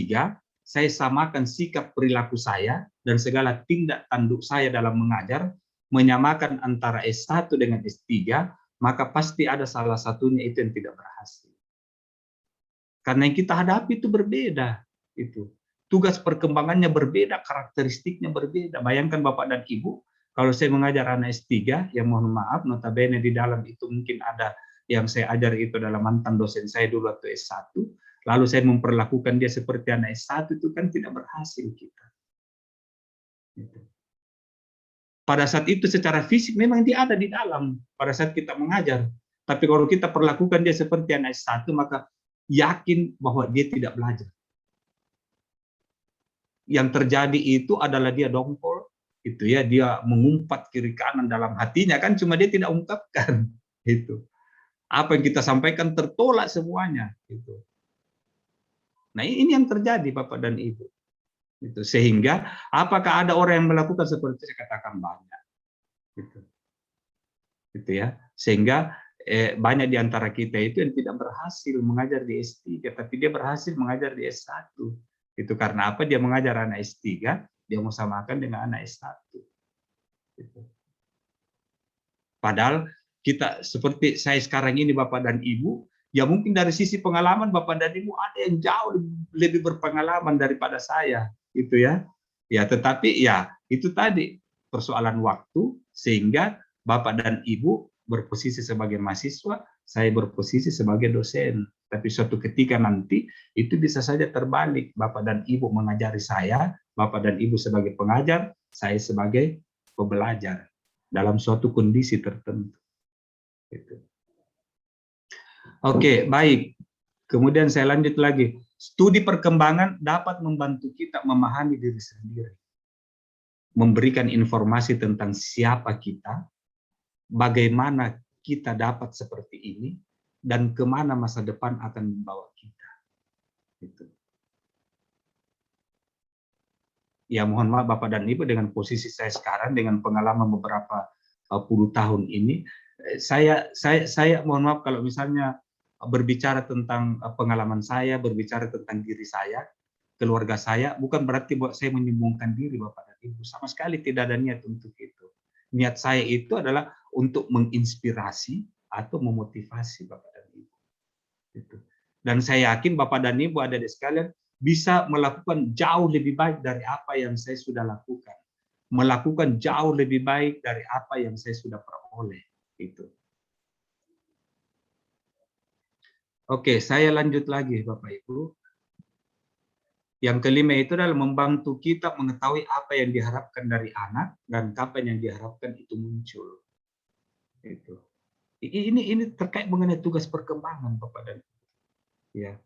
[SPEAKER 1] saya samakan sikap perilaku saya dan segala tindak tanduk saya dalam mengajar, menyamakan antara S1 dengan S3, maka pasti ada salah satunya itu yang tidak berhasil. Karena yang kita hadapi itu berbeda. Itu. Tugas perkembangannya berbeda, karakteristiknya berbeda. Bayangkan Bapak dan Ibu, kalau saya mengajar anak S3, yang mohon maaf, notabene di dalam itu mungkin ada yang saya ajar itu adalah mantan dosen saya dulu waktu S1, lalu saya memperlakukan dia seperti anak S1, itu kan tidak berhasil kita. Gitu. Pada saat itu secara fisik memang dia ada di dalam pada saat kita mengajar. Tapi kalau kita perlakukan dia seperti anak S1, maka yakin bahwa dia tidak belajar. Yang terjadi itu adalah dia dongkol, itu ya, dia mengumpat kiri kanan dalam hatinya, kan cuma dia tidak ungkapkan. Itu. Apa yang kita sampaikan tertolak semuanya. Gitu. Nah ini yang terjadi Bapak dan Ibu. Gitu. Sehingga apakah ada orang yang melakukan seperti saya katakan banyak, gitu ya. Sehingga banyak di antara kita itu yang tidak berhasil mengajar di S3, tapi dia berhasil mengajar di S1. Itu karena apa? Dia mengajar anak S3, dia mau samakan dengan anak S1. Gitu. Padahal kita seperti saya sekarang ini Bapak dan Ibu, ya mungkin dari sisi pengalaman Bapak dan Ibu ada yang jauh lebih berpengalaman daripada saya. Itu ya. Ya, tetapi ya itu tadi persoalan waktu, sehingga Bapak dan Ibu berposisi sebagai mahasiswa, saya berposisi sebagai dosen. Tapi suatu ketika nanti itu bisa saja terbalik, Bapak dan Ibu mengajari saya, Bapak dan Ibu sebagai pengajar, saya sebagai pembelajar dalam suatu kondisi tertentu. Gitu. Oke, baik. Kemudian saya lanjut lagi. Studi perkembangan dapat membantu kita memahami diri sendiri, memberikan informasi tentang siapa kita, bagaimana kita dapat seperti ini, dan kemana masa depan akan membawa kita. Gitu. Ya mohon maaf Bapak dan Ibu, dengan posisi saya sekarang, dengan pengalaman beberapa puluh tahun ini, saya mohon maaf kalau misalnya berbicara tentang pengalaman saya, berbicara tentang diri saya, keluarga saya, bukan berarti buat saya menyombongkan diri Bapak dan Ibu. Sama sekali tidak ada niat untuk itu. Niat saya itu adalah untuk menginspirasi atau memotivasi Bapak dan Ibu. Gitu. Dan saya yakin Bapak dan Ibu adik-adik sekalian bisa melakukan jauh lebih baik dari apa yang saya sudah lakukan. Melakukan jauh lebih baik dari apa yang saya sudah peroleh. Gitu. Oke, saya lanjut lagi Bapak Ibu. Yang kelima itu adalah membantu kita mengetahui apa yang diharapkan dari anak dan kapan yang diharapkan itu muncul. Itu. Ini terkait mengenai tugas perkembangan Bapak dan Ibu. Ya.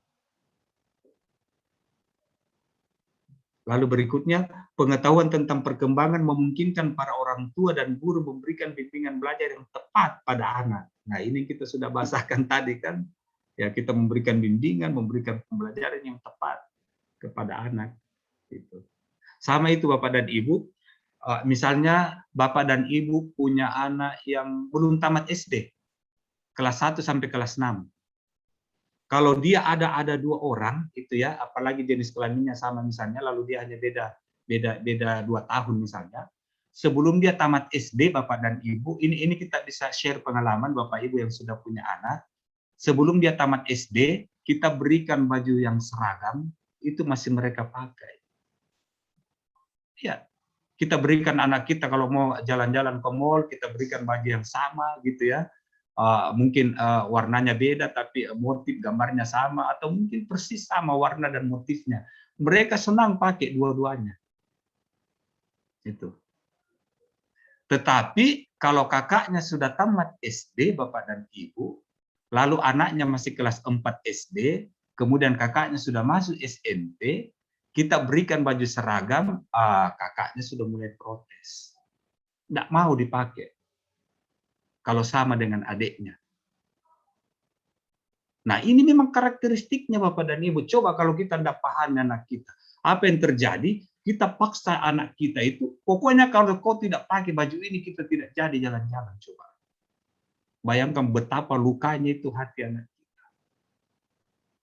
[SPEAKER 1] Lalu berikutnya, pengetahuan tentang perkembangan memungkinkan para orang tua dan guru memberikan bimbingan belajar yang tepat pada anak. Nah, ini kita sudah bahasakan tadi kan. Ya, kita memberikan bimbingan, memberikan pembelajaran yang tepat kepada anak. Gitu. Sama itu Bapak dan Ibu, misalnya Bapak dan Ibu punya anak yang belum tamat SD, kelas 1 sampai kelas 6. Kalau dia ada 2 orang, itu ya, apalagi jenis kelaminnya sama misalnya, lalu dia hanya beda 2 tahun misalnya. Sebelum dia tamat SD, Bapak dan Ibu, ini kita bisa share pengalaman Bapak Ibu yang sudah punya anak. Sebelum dia tamat SD, kita berikan baju yang seragam, itu masih mereka pakai. Ya, kita berikan anak kita kalau mau jalan-jalan ke mall, kita berikan baju yang sama gitu ya. Mungkin warnanya beda tapi motif gambarnya sama, atau mungkin persis sama warna dan motifnya. Mereka senang pakai dua-duanya. Itu. Tetapi kalau kakaknya sudah tamat SD Bapak dan Ibu, lalu anaknya masih kelas 4 SD, kemudian kakaknya sudah masuk SMP, kita berikan baju seragam, kakaknya sudah mulai protes. Tidak mau dipakai. Kalau sama dengan adiknya. Nah, ini memang karakteristiknya Bapak dan Ibu. Coba kalau kita tidak paham anak kita, apa yang terjadi? Kita paksa anak kita itu, pokoknya kalau kau tidak pakai baju ini, kita tidak jadi jalan-jalan. Coba. Bayangkan betapa lukanya itu hati anak kita.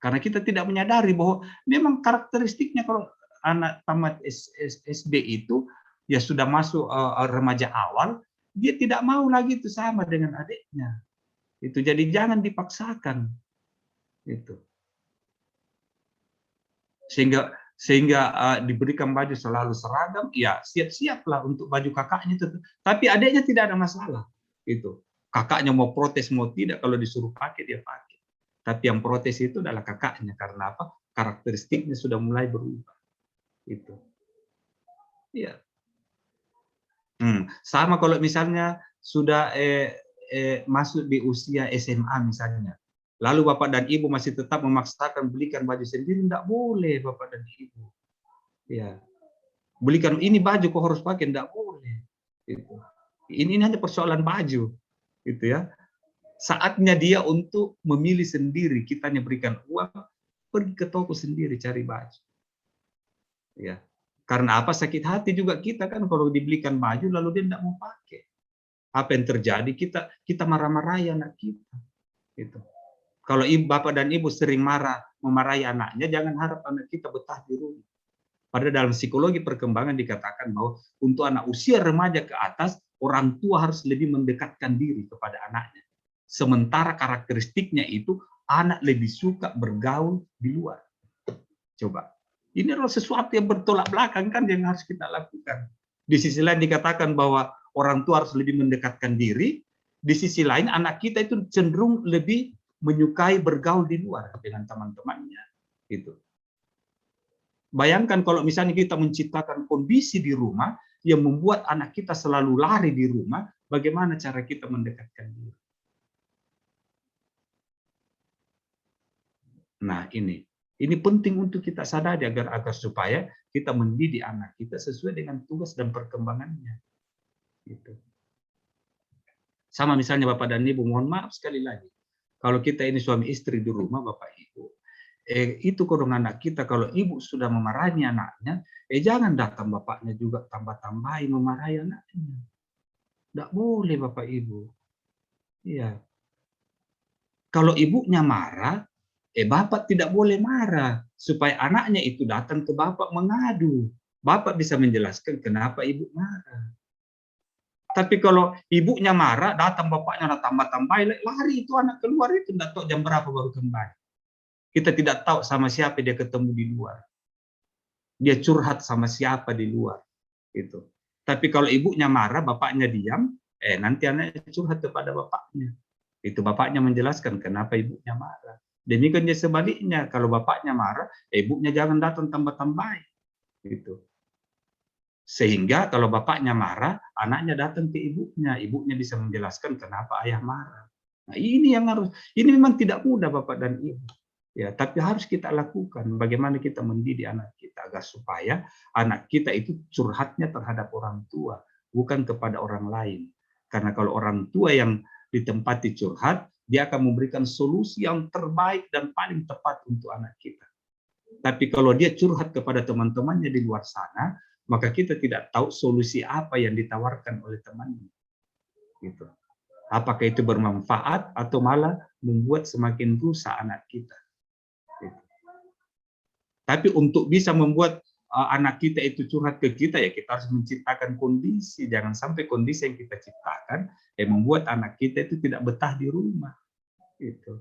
[SPEAKER 1] Karena kita tidak menyadari bahwa memang karakteristiknya kalau anak tamat SD itu, ya sudah masuk remaja awal, dia tidak mau lagi itu sama dengan adiknya. Itu jadi jangan dipaksakan. Itu. Sehingga diberikan baju selalu seragam, ya siap-siaplah untuk baju kakaknya itu. Tapi adiknya tidak ada masalah. Itu. Kakaknya mau protes mau tidak, kalau disuruh pakai dia pakai. Tapi yang protes itu adalah kakaknya, karena apa? Karakteristiknya sudah mulai berubah. Itu. Iya. Sama kalau misalnya sudah masuk di usia SMA misalnya, lalu Bapak dan Ibu masih tetap memaksakan belikan baju sendiri, tidak boleh Bapak dan Ibu. Ya, belikan ini baju kok harus pakai, tidak boleh. Itu. Ini hanya persoalan baju, gitu ya. Saatnya dia untuk memilih sendiri. Kita hanya berikan uang, pergi ke toko sendiri cari baju. Ya. Karena apa? Sakit hati juga kita kan kalau dibelikan baju lalu dia tidak mau pakai. Apa yang terjadi? Kita marah-marahi anak kita. Gitu. Kalau Bapak dan Ibu sering memarahi anaknya, jangan harap anak kita betah di rumah. Padahal dalam psikologi perkembangan dikatakan bahwa untuk anak usia remaja ke atas, orang tua harus lebih mendekatkan diri kepada anaknya. Sementara karakteristiknya itu, anak lebih suka bergaul di luar. Coba. Ini adalah sesuatu yang bertolak belakang kan yang harus kita lakukan. Di sisi lain dikatakan bahwa orang tua harus lebih mendekatkan diri. Di sisi lain anak kita itu cenderung lebih menyukai bergaul di luar dengan teman-temannya. Gitu. Bayangkan kalau misalnya kita menciptakan kondisi di rumah yang membuat anak kita selalu lari di rumah, bagaimana cara kita mendekatkan diri? Nah, ini penting untuk kita sadari agar supaya kita mendidik anak kita sesuai dengan tugas dan perkembangannya. Gitu. Sama misalnya Bapak dan Ibu, mohon maaf sekali lagi, kalau kita ini suami istri di rumah Bapak Ibu, itu kodong anak kita, kalau ibu sudah memarahi anaknya, jangan datang bapaknya juga tambah-tambahi memarahi anaknya. Tidak boleh Bapak Ibu. Iya. Kalau ibunya marah, bapak tidak boleh marah supaya anaknya itu datang ke bapak mengadu. Bapak bisa menjelaskan kenapa ibu marah. Tapi kalau ibunya marah, datang bapaknya tambah-tambah, lari itu anak keluar, itu tidak tahu jam berapa baru kembali. Kita tidak tahu sama siapa dia ketemu di luar. Dia curhat sama siapa di luar. Gitu. Tapi kalau ibunya marah, bapaknya diam, nanti anaknya curhat kepada bapaknya. Itu bapaknya menjelaskan kenapa ibunya marah. Demikian dia sebaliknya, kalau bapaknya marah, ibunya jangan datang tambah-tambahin. Gitu. Sehingga kalau bapaknya marah, anaknya datang ke ibunya. Ibunya bisa menjelaskan kenapa ayah marah. Nah, ini yang harus, ini memang tidak mudah Bapak dan Ibu. Ya, tapi harus kita lakukan. Bagaimana kita mendidik anak kita agar supaya anak kita itu curhatnya terhadap orang tua, bukan kepada orang lain. Karena kalau orang tua yang ditempati curhat, dia akan memberikan solusi yang terbaik dan paling tepat untuk anak kita. Tapi kalau dia curhat kepada teman-temannya di luar sana, maka kita tidak tahu solusi apa yang ditawarkan oleh temannya. Gitu. Apakah itu bermanfaat atau malah membuat semakin rusak anak kita. Gitu. Tapi untuk bisa membuat anak kita itu curhat ke kita, ya kita harus menciptakan kondisi. Jangan sampai kondisi yang kita ciptakan membuat anak kita itu tidak betah di rumah. Gitu.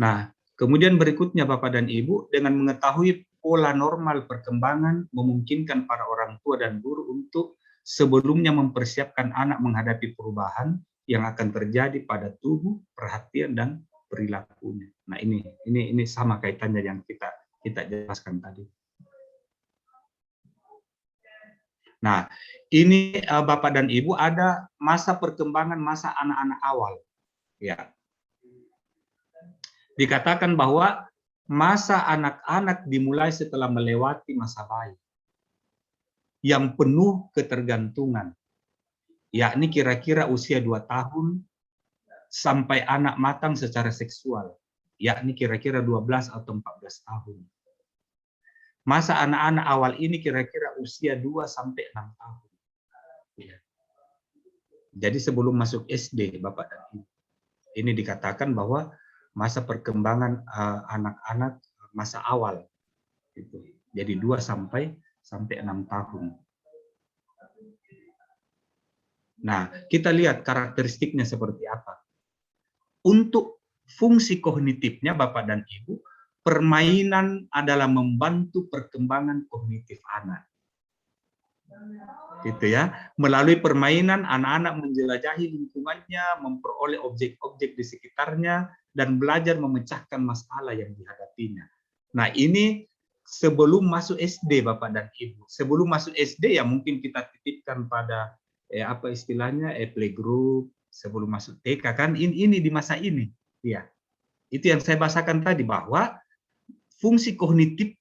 [SPEAKER 1] Nah, kemudian berikutnya Bapak dan Ibu, dengan mengetahui pola normal perkembangan memungkinkan para orang tua dan guru untuk sebelumnya mempersiapkan anak menghadapi perubahan yang akan terjadi pada tubuh, perhatian dan perilakunya. Nah, ini sama kaitannya yang kita jelaskan tadi. Nah, ini Bapak dan Ibu ada masa perkembangan masa anak-anak awal. Ya. Dikatakan bahwa masa anak-anak dimulai setelah melewati masa bayi yang penuh ketergantungan, yakni kira-kira usia 2 tahun sampai anak matang secara seksual, yakni kira-kira 12 atau 14 tahun. Masa anak-anak awal ini kira-kira usia 2 sampai 6 tahun. Jadi sebelum masuk SD, Bapak dan Ibu. Ini dikatakan bahwa masa perkembangan anak-anak masa awal. Gitu. Jadi 2 sampai 6 tahun. Nah, kita lihat karakteristiknya seperti apa. Untuk fungsi kognitifnya Bapak dan Ibu, permainan adalah membantu perkembangan kognitif anak. Gitu ya. Melalui permainan anak-anak menjelajahi lingkungannya, memperoleh objek-objek di sekitarnya dan belajar memecahkan masalah yang dihadapinya. Nah, ini sebelum masuk SD Bapak dan Ibu. Sebelum masuk SD ya mungkin kita titipkan pada apa istilahnya playgroup, sebelum masuk TK kan ini di masa ini. Ya. Itu yang saya bahasakan tadi bahwa fungsi kognitif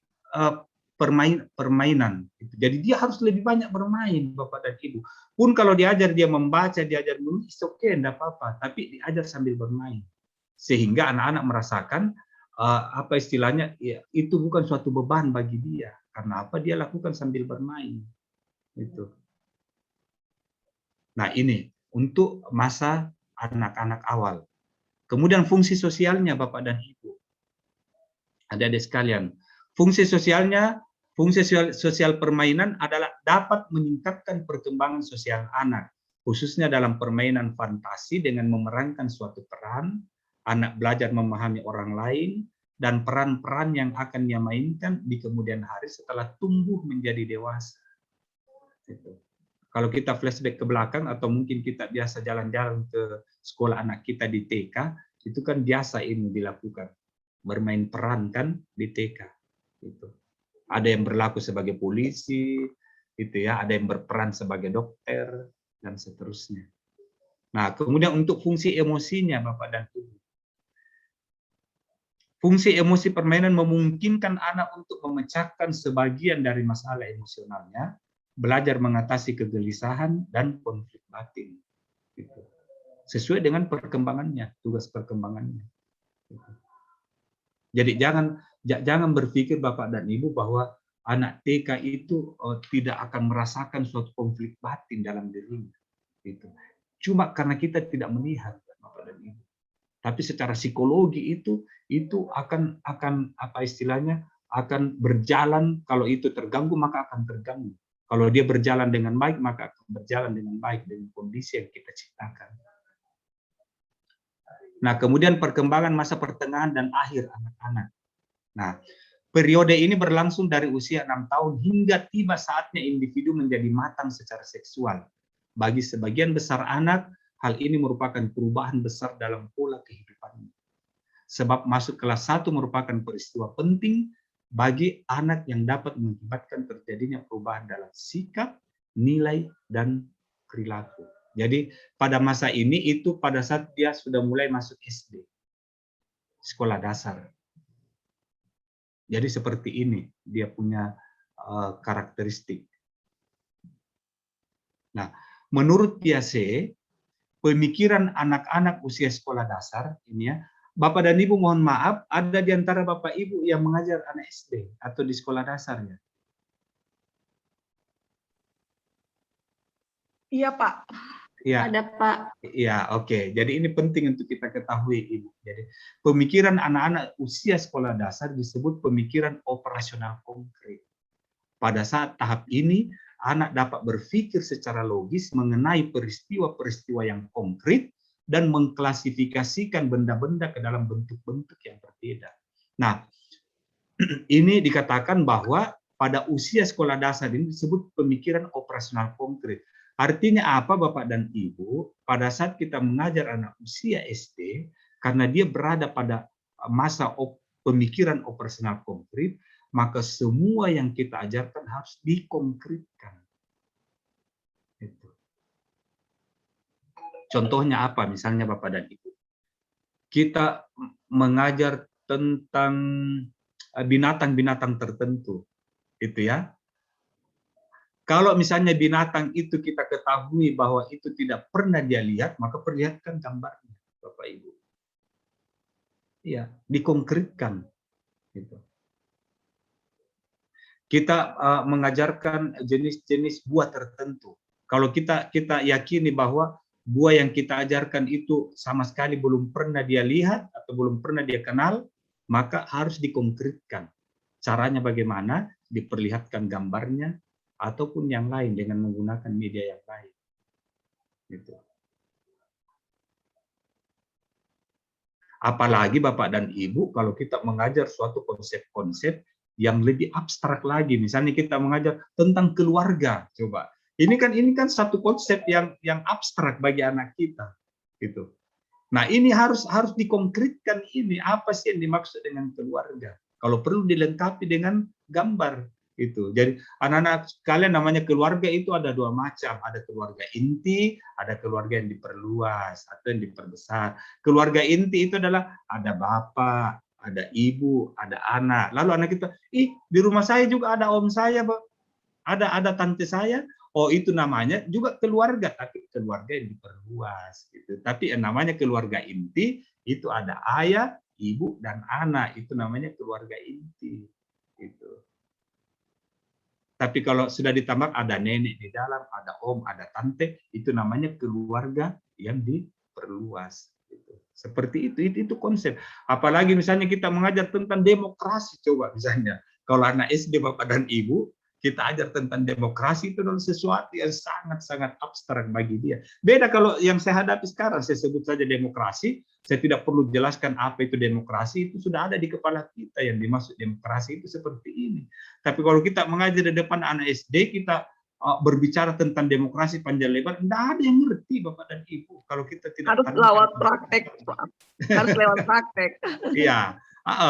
[SPEAKER 1] permainan. Jadi dia harus lebih banyak bermain Bapak dan Ibu. Pun kalau diajar dia membaca, diajar menulis, oke, enggak apa-apa, tapi diajar sambil bermain. Sehingga anak-anak merasakan apa istilahnya ya, itu bukan suatu beban bagi dia. Karena apa? Dia lakukan sambil bermain. Itu. Nah, ini untuk masa anak-anak awal. Kemudian fungsi sosialnya Bapak dan Ibu. Adik-adik sekalian, fungsi sosialnya, fungsi sosial permainan adalah dapat meningkatkan perkembangan sosial anak, khususnya dalam permainan fantasi dengan memerankan suatu peran. Anak belajar memahami orang lain dan peran-peran yang akan dia mainkan di kemudian hari setelah tumbuh menjadi dewasa. Gitu. Kalau kita flashback ke belakang atau mungkin kita biasa jalan-jalan ke sekolah anak kita di TK, itu kan biasa ini dilakukan. Bermain peran kan di TK. Gitu. Ada yang berlaku sebagai polisi, gitu ya, ada yang berperan sebagai dokter, dan seterusnya. Nah, kemudian untuk fungsi emosinya Bapak dan Ibu. Fungsi emosi permainan memungkinkan anak untuk memecahkan sebagian dari masalah emosionalnya, belajar mengatasi kegelisahan dan konflik batin. Gitu. Sesuai dengan perkembangannya, tugas perkembangannya. Gitu. Jadi jangan berpikir Bapak dan Ibu bahwa anak TK itu tidak akan merasakan suatu konflik batin dalam dirinya. Gitu. Cuma karena kita tidak melihat, Bapak dan Ibu. Tapi secara psikologi itu akan apa istilahnya, akan berjalan. Kalau itu terganggu maka akan terganggu. Kalau dia berjalan dengan baik maka akan berjalan dengan baik dengan kondisi yang kita ciptakan. Nah, kemudian perkembangan masa pertengahan dan akhir anak-anak. Nah, periode ini berlangsung dari usia 6 tahun hingga tiba saatnya individu menjadi matang secara seksual. Bagi sebagian besar anak, hal ini merupakan perubahan besar dalam pola kehidupannya. Sebab masuk kelas 1 merupakan peristiwa penting bagi anak yang dapat mengakibatkan terjadinya perubahan dalam sikap, nilai, dan perilaku. Jadi pada masa ini itu pada saat dia sudah mulai masuk SD, sekolah dasar. Jadi seperti ini dia punya karakteristik. Nah, menurut Piaget, pemikiran anak-anak usia sekolah dasar ini ya, Bapak dan Ibu mohon maaf, ada di antara Bapak Ibu yang mengajar anak SD atau di sekolah dasarnya?
[SPEAKER 5] Iya, Pak.
[SPEAKER 1] Ya.
[SPEAKER 6] Ada Pak.
[SPEAKER 1] Ya, oke. Jadi ini penting untuk kita ketahui, Ibu. Jadi pemikiran anak-anak usia sekolah dasar disebut pemikiran operasional konkret. Pada saat tahap ini, anak dapat berpikir secara logis mengenai peristiwa-peristiwa yang konkret dan mengklasifikasikan benda-benda ke dalam bentuk-bentuk yang berbeda. Nah, ini dikatakan bahwa pada usia sekolah dasar ini disebut pemikiran operasional konkret. Artinya apa Bapak dan Ibu? Pada saat kita mengajar anak usia SD, karena dia berada pada masa pemikiran operasional konkret, maka semua yang kita ajarkan harus dikonkretkan. Itu. Contohnya apa? Misalnya Bapak dan Ibu, kita mengajar tentang binatang-binatang tertentu, itu ya. Kalau misalnya binatang itu kita ketahui bahwa itu tidak pernah dia lihat, maka perlihatkan gambarnya, Bapak Ibu. Iya, dikonkretkan. Gitu. Kita mengajarkan jenis-jenis buah tertentu. Kalau kita yakini bahwa buah yang kita ajarkan itu sama sekali belum pernah dia lihat atau belum pernah dia kenal, maka harus dikonkretkan. Caranya bagaimana? Diperlihatkan gambarnya ataupun yang lain dengan menggunakan media yang lain. Gitu. Apalagi Bapak dan Ibu kalau kita mengajar suatu konsep-konsep yang lebih abstrak lagi, misalnya kita mengajar tentang keluarga, coba. Ini kan satu konsep yang abstrak bagi anak kita, gitu. Nah, ini harus dikonkretkan ini apa sih yang dimaksud dengan keluarga. Kalau perlu dilengkapi dengan gambar, gitu. Jadi anak-anak sekalian namanya keluarga itu ada dua macam, ada keluarga inti, ada keluarga yang diperluas atau yang diperbesar. Keluarga inti itu adalah ada bapak, ada ibu, ada anak. Lalu anak kita, di rumah saya juga ada om saya, ada tante saya. Oh, itu namanya juga keluarga, tapi keluarga yang diperluas. Gitu. Tapi yang namanya keluarga inti itu ada ayah, ibu, dan anak. Itu namanya keluarga inti. Gitu. Tapi kalau sudah ditambah ada nenek di dalam, ada om, ada tante, itu namanya keluarga yang diperluas. Gitu. Seperti itu konsep. Apalagi misalnya kita mengajar tentang demokrasi, coba misalnya. Kalau anak SD Bapak dan Ibu, kita ajar tentang demokrasi itu adalah sesuatu yang sangat-sangat abstrak bagi dia. Beda kalau yang saya hadapi sekarang, saya sebut saja demokrasi, saya tidak perlu jelaskan apa itu demokrasi, itu sudah ada di kepala kita yang dimaksud demokrasi itu seperti ini. Tapi kalau kita mengajar di depan anak SD, kita berbicara tentang demokrasi panjang lebar, tidak ada yang ngerti Bapak dan Ibu. Kalau kita tidak
[SPEAKER 5] harus lewat praktek, harus lewat praktek.
[SPEAKER 1] Iya,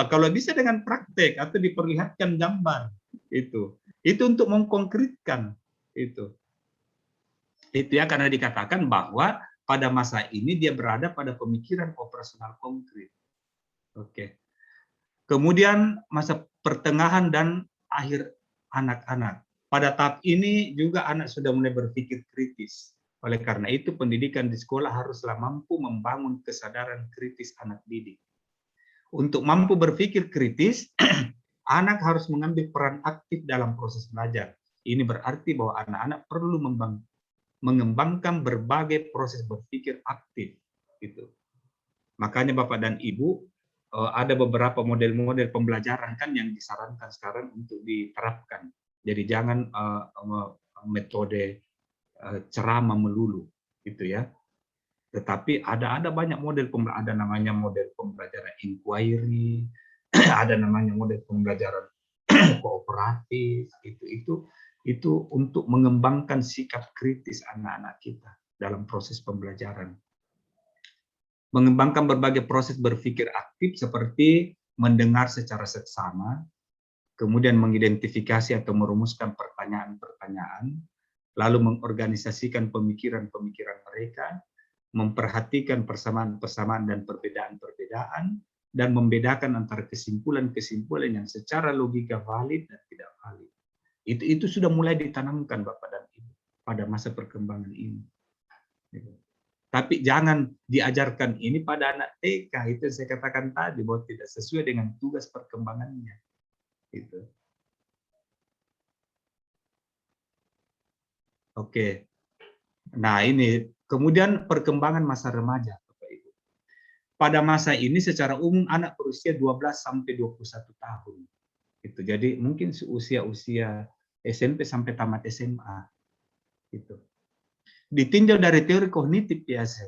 [SPEAKER 1] kalau bisa dengan praktek atau diperlihatkan gambar itu untuk mengkonkretkan itu ya, karena dikatakan bahwa pada masa ini dia berada pada pemikiran operasional konkret. Oke. Kemudian masa pertengahan dan akhir anak-anak. Pada tahap ini juga anak sudah mulai berpikir kritis. Oleh karena itu pendidikan di sekolah haruslah mampu membangun kesadaran kritis anak didik. Untuk mampu berpikir kritis, anak harus mengambil peran aktif dalam proses belajar. Ini berarti bahwa anak-anak perlu mengembangkan berbagai proses berpikir aktif. Gitu. Makanya Bapak dan Ibu, ada beberapa model-model pembelajaran kan yang disarankan sekarang untuk diterapkan. Jadi jangan metode ceramah melulu, gitu ya. Tetapi ada banyak model pembelajaran, ada namanya model pembelajaran inquiry, ada namanya model pembelajaran kooperatif, itu untuk mengembangkan sikap kritis anak-anak kita dalam proses pembelajaran. Mengembangkan berbagai proses berpikir aktif seperti mendengar secara seksama, kemudian mengidentifikasi atau merumuskan pertanyaan-pertanyaan, lalu mengorganisasikan pemikiran-pemikiran mereka, memperhatikan persamaan-persamaan dan perbedaan-perbedaan, dan membedakan antara kesimpulan-kesimpulan yang secara logika valid dan tidak valid. Itu sudah mulai ditanamkan Bapak dan Ibu pada masa perkembangan ini. Tapi jangan diajarkan ini pada anak TK, itu yang saya katakan tadi, bahwa tidak sesuai dengan tugas perkembangannya. Gitu. Oke. Nah ini, kemudian perkembangan masa remaja, Bapak Ibu. Pada masa ini secara umum anak berusia 12 sampai 21 tahun. Gitu. Jadi mungkin usia SMP sampai tamat SMA. Gitu. Ditinjau dari teori kognitif biasa,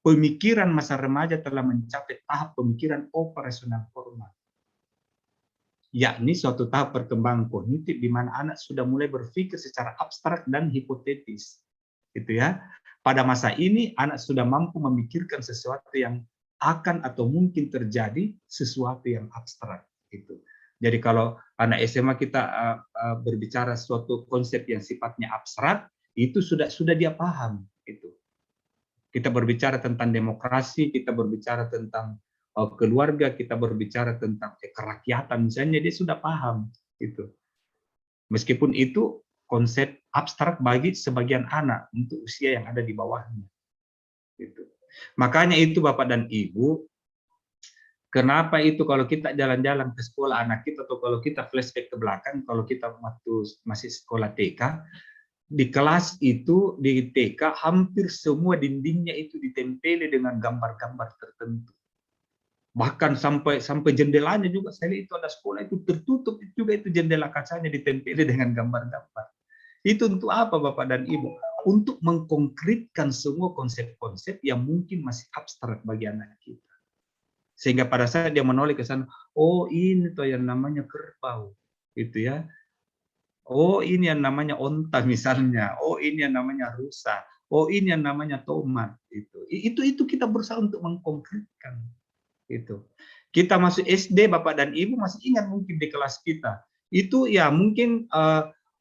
[SPEAKER 1] pemikiran masa remaja telah mencapai tahap pemikiran operasional formal. Yakni suatu tahap perkembangan kognitif di mana anak sudah mulai berpikir secara abstrak dan hipotetis. Gitu ya. Pada masa ini anak sudah mampu memikirkan sesuatu yang akan atau mungkin terjadi, sesuatu yang abstrak. Gitu. Jadi kalau anak SMA kita berbicara suatu konsep yang sifatnya abstrak, itu sudah dia paham. Itu. Kita berbicara tentang demokrasi, kita berbicara tentang keluarga, kita berbicara tentang kerakyatan, misalnya dia sudah paham. Gitu. Meskipun itu konsep abstrak bagi sebagian anak untuk usia yang ada di bawahnya. Gitu. Makanya itu Bapak dan Ibu, kenapa itu kalau kita jalan-jalan ke sekolah anak kita, atau kalau kita flashback ke belakang, kalau kita waktu masih sekolah TK, di kelas itu, di TK, hampir semua dindingnya itu ditempeli dengan gambar-gambar tertentu. Bahkan sampai jendelanya juga, saya lihat itu ada sekolah itu tertutup, juga itu jendela kacanya ditempeli dengan gambar-gambar. Itu untuk apa Bapak dan Ibu? Untuk mengkonkretkan semua konsep-konsep yang mungkin masih abstrak bagi anak kita. Sehingga pada saat dia menoleh ke sana, oh ini tuh yang namanya kerbau. Gitu ya. Oh ini yang namanya onta misalnya, oh ini yang namanya rusa, oh ini yang namanya tomat. Itu kita berusaha untuk mengkonkretkan. Itu. Kita masuk SD, Bapak dan Ibu masih ingat mungkin di kelas kita. Itu ya mungkin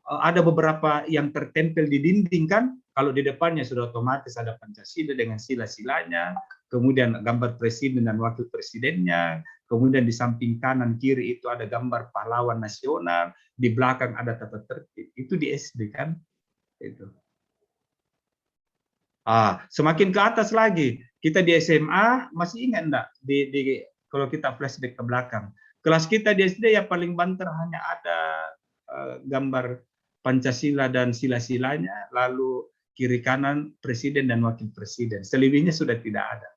[SPEAKER 1] ada beberapa yang tertempel di dinding kan. Kalau di depannya sudah otomatis ada Pancasila dengan sila-silanya, kemudian gambar presiden dan wakil presidennya, kemudian di samping kanan kiri itu ada gambar pahlawan nasional, di belakang ada tata tertib. Itu di SD kan? Itu. Semakin ke atas lagi, kita di SMA masih ingat enggak? Kalau kita flashback ke belakang, kelas kita di SD ya paling banter hanya ada gambar Pancasila dan sila-silanya, lalu kiri kanan presiden dan wakil presiden. Selebihnya sudah tidak ada.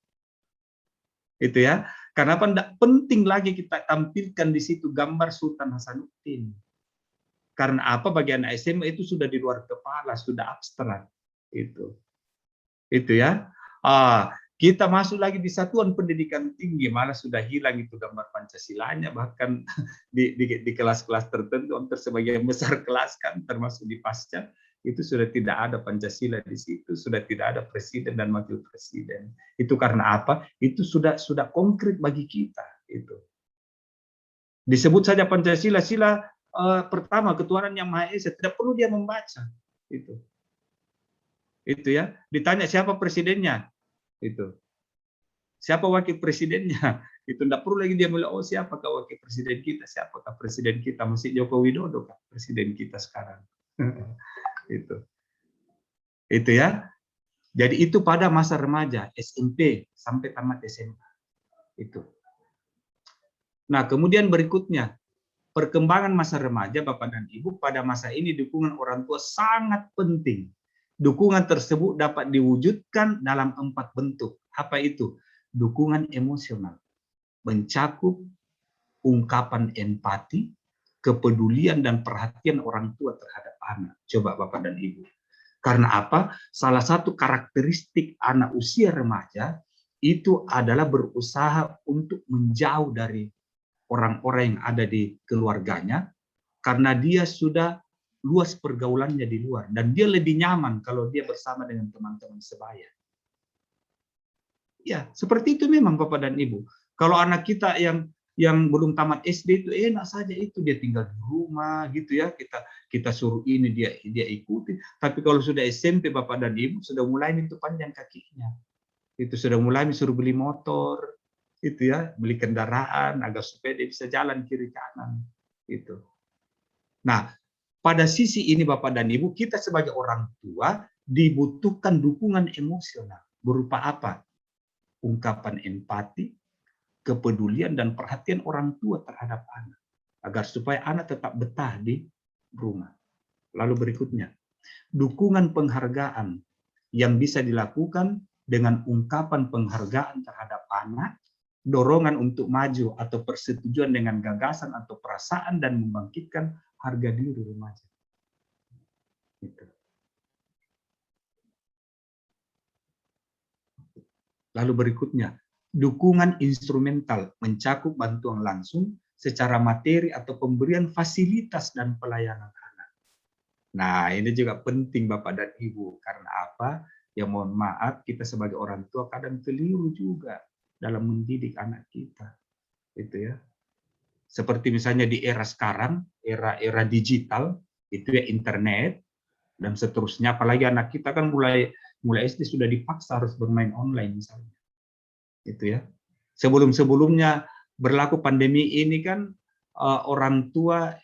[SPEAKER 1] Itu ya. Kenapa tidak penting lagi kita tampilkan di situ gambar Sultan Hasanuddin? Karena apa? Bagi anak SMA itu sudah di luar kepala, sudah abstrak. Itu ya. Kita masuk lagi di satuan pendidikan tinggi, malah sudah hilang itu gambar Pancasilanya, bahkan di kelas-kelas tertentu, hampir sebagian besar kelas kan, termasuk di pasca, itu sudah tidak ada Pancasila di situ, sudah tidak ada presiden dan wakil presiden. Itu karena apa? Itu sudah konkret bagi kita. Itu disebut saja Pancasila, sila pertama ketuhanan yang Maha Esa, tidak perlu dia membaca. Itu ya. Ditanya siapa presidennya, itu Siapa wakil presidennya? Itu tidak perlu lagi dia bilang, oh siapakah wakil presiden kita? Siapakah presiden kita? Masih Joko Widodo kan presiden kita sekarang. Itu ya. Jadi itu pada masa remaja, SMP sampai tamat SMA. Itu. Nah, kemudian berikutnya, perkembangan masa remaja Bapak dan Ibu, pada masa ini dukungan orang tua sangat penting. Dukungan tersebut dapat diwujudkan dalam 4 bentuk. Apa itu? Dukungan emosional, mencakup ungkapan empati, kepedulian dan perhatian orang tua terhadap anak. Coba Bapak dan Ibu. Karena apa? Salah satu karakteristik anak usia remaja itu adalah berusaha untuk menjauh dari orang-orang yang ada di keluarganya, karena dia sudah luas pergaulannya di luar, dan dia lebih nyaman kalau dia bersama dengan teman-teman sebaya. Ya, seperti itu memang Bapak dan Ibu. Kalau anak kita yang belum tamat SD itu enak saja, itu dia tinggal di rumah gitu ya, kita suruh ini dia ikuti. Tapi kalau sudah SMP Bapak dan Ibu sudah mulai itu panjang kakinya. Itu sudah mulai suruh beli motor, itu ya, beli kendaraan agar supaya dia bisa jalan kiri kanan itu. Nah, pada sisi ini Bapak dan Ibu, kita sebagai orang tua dibutuhkan dukungan emosional berupa apa? Ungkapan empati, kepedulian dan perhatian orang tua terhadap anak, agar supaya anak tetap betah di rumah. Lalu berikutnya, dukungan penghargaan yang bisa dilakukan dengan ungkapan penghargaan terhadap anak, dorongan untuk maju atau persetujuan dengan gagasan atau perasaan dan membangkitkan harga diri remaja. Gitu. Lalu berikutnya, dukungan instrumental mencakup bantuan langsung secara materi atau pemberian fasilitas dan pelayanan anak. Nah, ini juga penting Bapak dan Ibu. Karena apa? Ya mohon maaf, kita sebagai orang tua kadang keliru juga dalam mendidik anak kita. Itu ya. Seperti misalnya di era sekarang, era digital, itu ya internet, dan seterusnya. Apalagi anak kita kan mulai SD sudah dipaksa harus bermain online misalnya. Itu ya. Sebelum-sebelumnya berlaku pandemi ini kan orang tua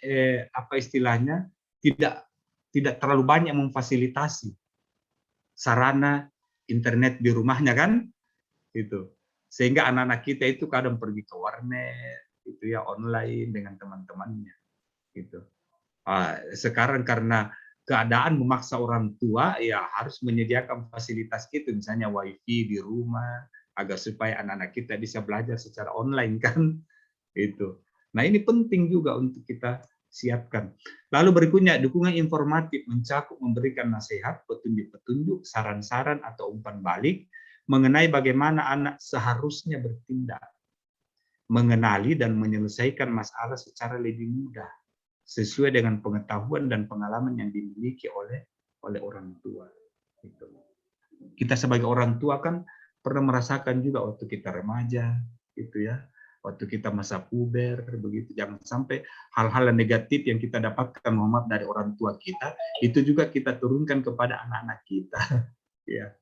[SPEAKER 1] apa istilahnya tidak terlalu banyak memfasilitasi sarana internet di rumahnya kan, itu. Sehingga anak-anak kita itu kadang pergi ke warnet, itu ya, online dengan teman-temannya, gitu. Sekarang karena keadaan memaksa orang tua, ya harus menyediakan fasilitas itu, misalnya wifi di rumah, agar supaya anak-anak kita bisa belajar secara online kan, itu. Nah ini penting juga untuk kita siapkan. Lalu berikutnya, dukungan informatif mencakup memberikan nasihat, petunjuk-petunjuk, saran-saran atau umpan balik mengenai bagaimana anak seharusnya bertindak, mengenali dan menyelesaikan masalah secara lebih mudah, sesuai dengan pengetahuan dan pengalaman yang dimiliki oleh orang tua. Gitu. Kita sebagai orang tua kan pernah merasakan juga waktu kita remaja, gitu ya, waktu kita masa puber, begitu. Jangan sampai hal-hal negatif yang kita dapatkan dari orang tua kita itu juga kita turunkan kepada anak-anak kita. Ya.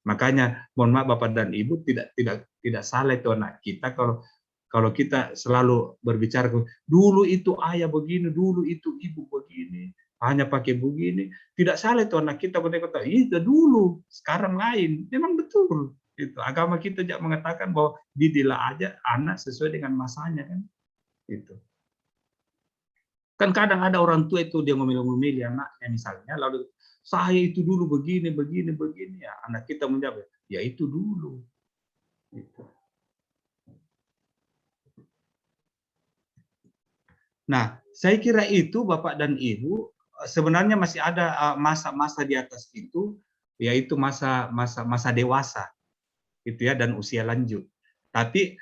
[SPEAKER 1] Makanya mohon maaf Bapak dan Ibu, tidak salah itu anak kita kalau kita selalu berbicara dulu itu ayah begini, dulu itu ibu begini, hanya pakai begini. Tidak salah itu anak kita kata itu dulu, sekarang lain. Memang betul. Itu agama kita juga mengatakan bahwa didiklah aja anak sesuai dengan masanya kan. Itu. Kan kadang ada orang tua itu dia memilih anaknya misalnya, lalu saya itu dulu begini ya, anak kita menjawab ya itu dulu. Gitu. Nah, saya kira itu Bapak dan Ibu, sebenarnya masih ada masa-masa di atas itu, yaitu masa dewasa, gitu ya, dan usia lanjut. Tapi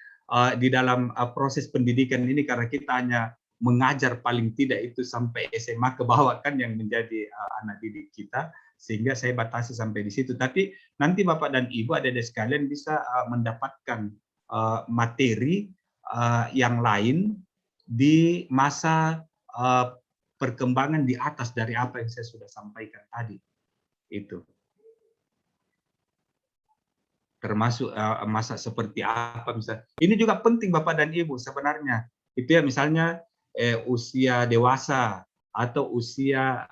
[SPEAKER 1] di dalam proses pendidikan ini karena kita hanya mengajar paling tidak itu sampai SMA ke bawah kan yang menjadi anak didik kita, sehingga saya batasi sampai di situ. Tapi nanti Bapak dan Ibu adik-adik sekalian bisa mendapatkan materi yang lain di masa perkembangan di atas dari apa yang saya sudah sampaikan tadi. Itu. termasuk masa seperti apa misalnya. Ini juga penting Bapak dan Ibu sebenarnya. Itu ya misalnya usia dewasa atau usia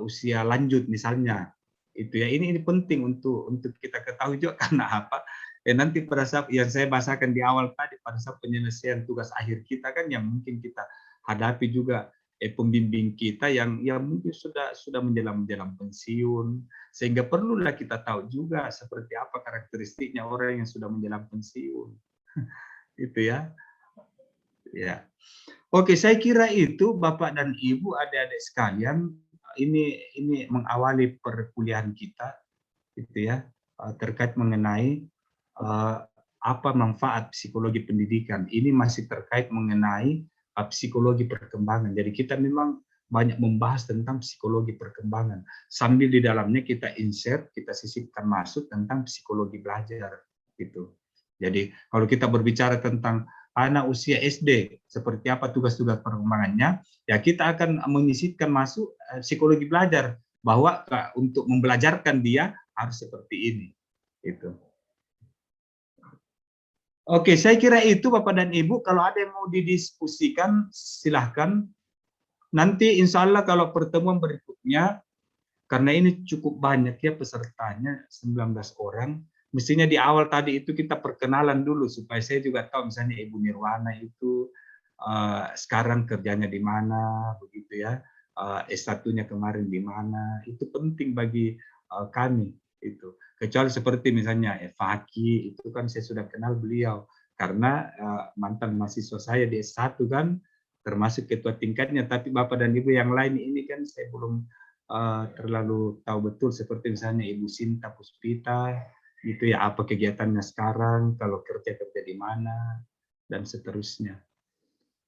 [SPEAKER 1] usia lanjut misalnya. Itu ya ini penting untuk kita ketahui juga karena apa? Nanti pada saat yang saya bahasakan di awal tadi pada saat penyelesaian tugas akhir kita kan yang mungkin kita hadapi juga pembimbing kita yang mungkin sudah menjelang pensiun, sehingga perlulah kita tahu juga seperti apa karakteristiknya orang yang sudah menjelang pensiun. Itu ya. Ya. Oke, saya kira itu Bapak dan Ibu, adik-adik sekalian, ini mengawali perkuliahan kita gitu ya, terkait mengenai apa manfaat psikologi pendidikan. Ini masih terkait mengenai psikologi perkembangan. Jadi kita memang banyak membahas tentang psikologi perkembangan. Sambil di dalamnya kita insert, kita sisipkan masuk tentang psikologi belajar. Gitu. Jadi kalau kita berbicara tentang anak usia SD, seperti apa tugas-tugas perkembangannya, ya kita akan menyisipkan masuk psikologi belajar. Bahwa untuk membelajarkan dia harus seperti ini. Gitu. Oke, saya kira itu Bapak dan Ibu. Kalau ada yang mau didiskusikan, silahkan. Nanti insya Allah kalau pertemuan berikutnya, karena ini cukup banyak ya pesertanya, 19 orang, mestinya di awal tadi itu kita perkenalan dulu, supaya saya juga tahu misalnya Ibu Nirwana itu sekarang kerjanya di mana, begitu ya, S1-nya kemarin di mana, itu penting bagi kami. Itu kecuali seperti misalnya Faki itu kan saya sudah kenal beliau karena mantan mahasiswa saya di S1 kan termasuk ketua tingkatnya, tapi Bapak dan Ibu yang lain ini kan saya belum terlalu tahu betul, seperti misalnya Ibu Sinta Puspita gitu ya, apa kegiatannya sekarang, kalau kerja di mana dan seterusnya.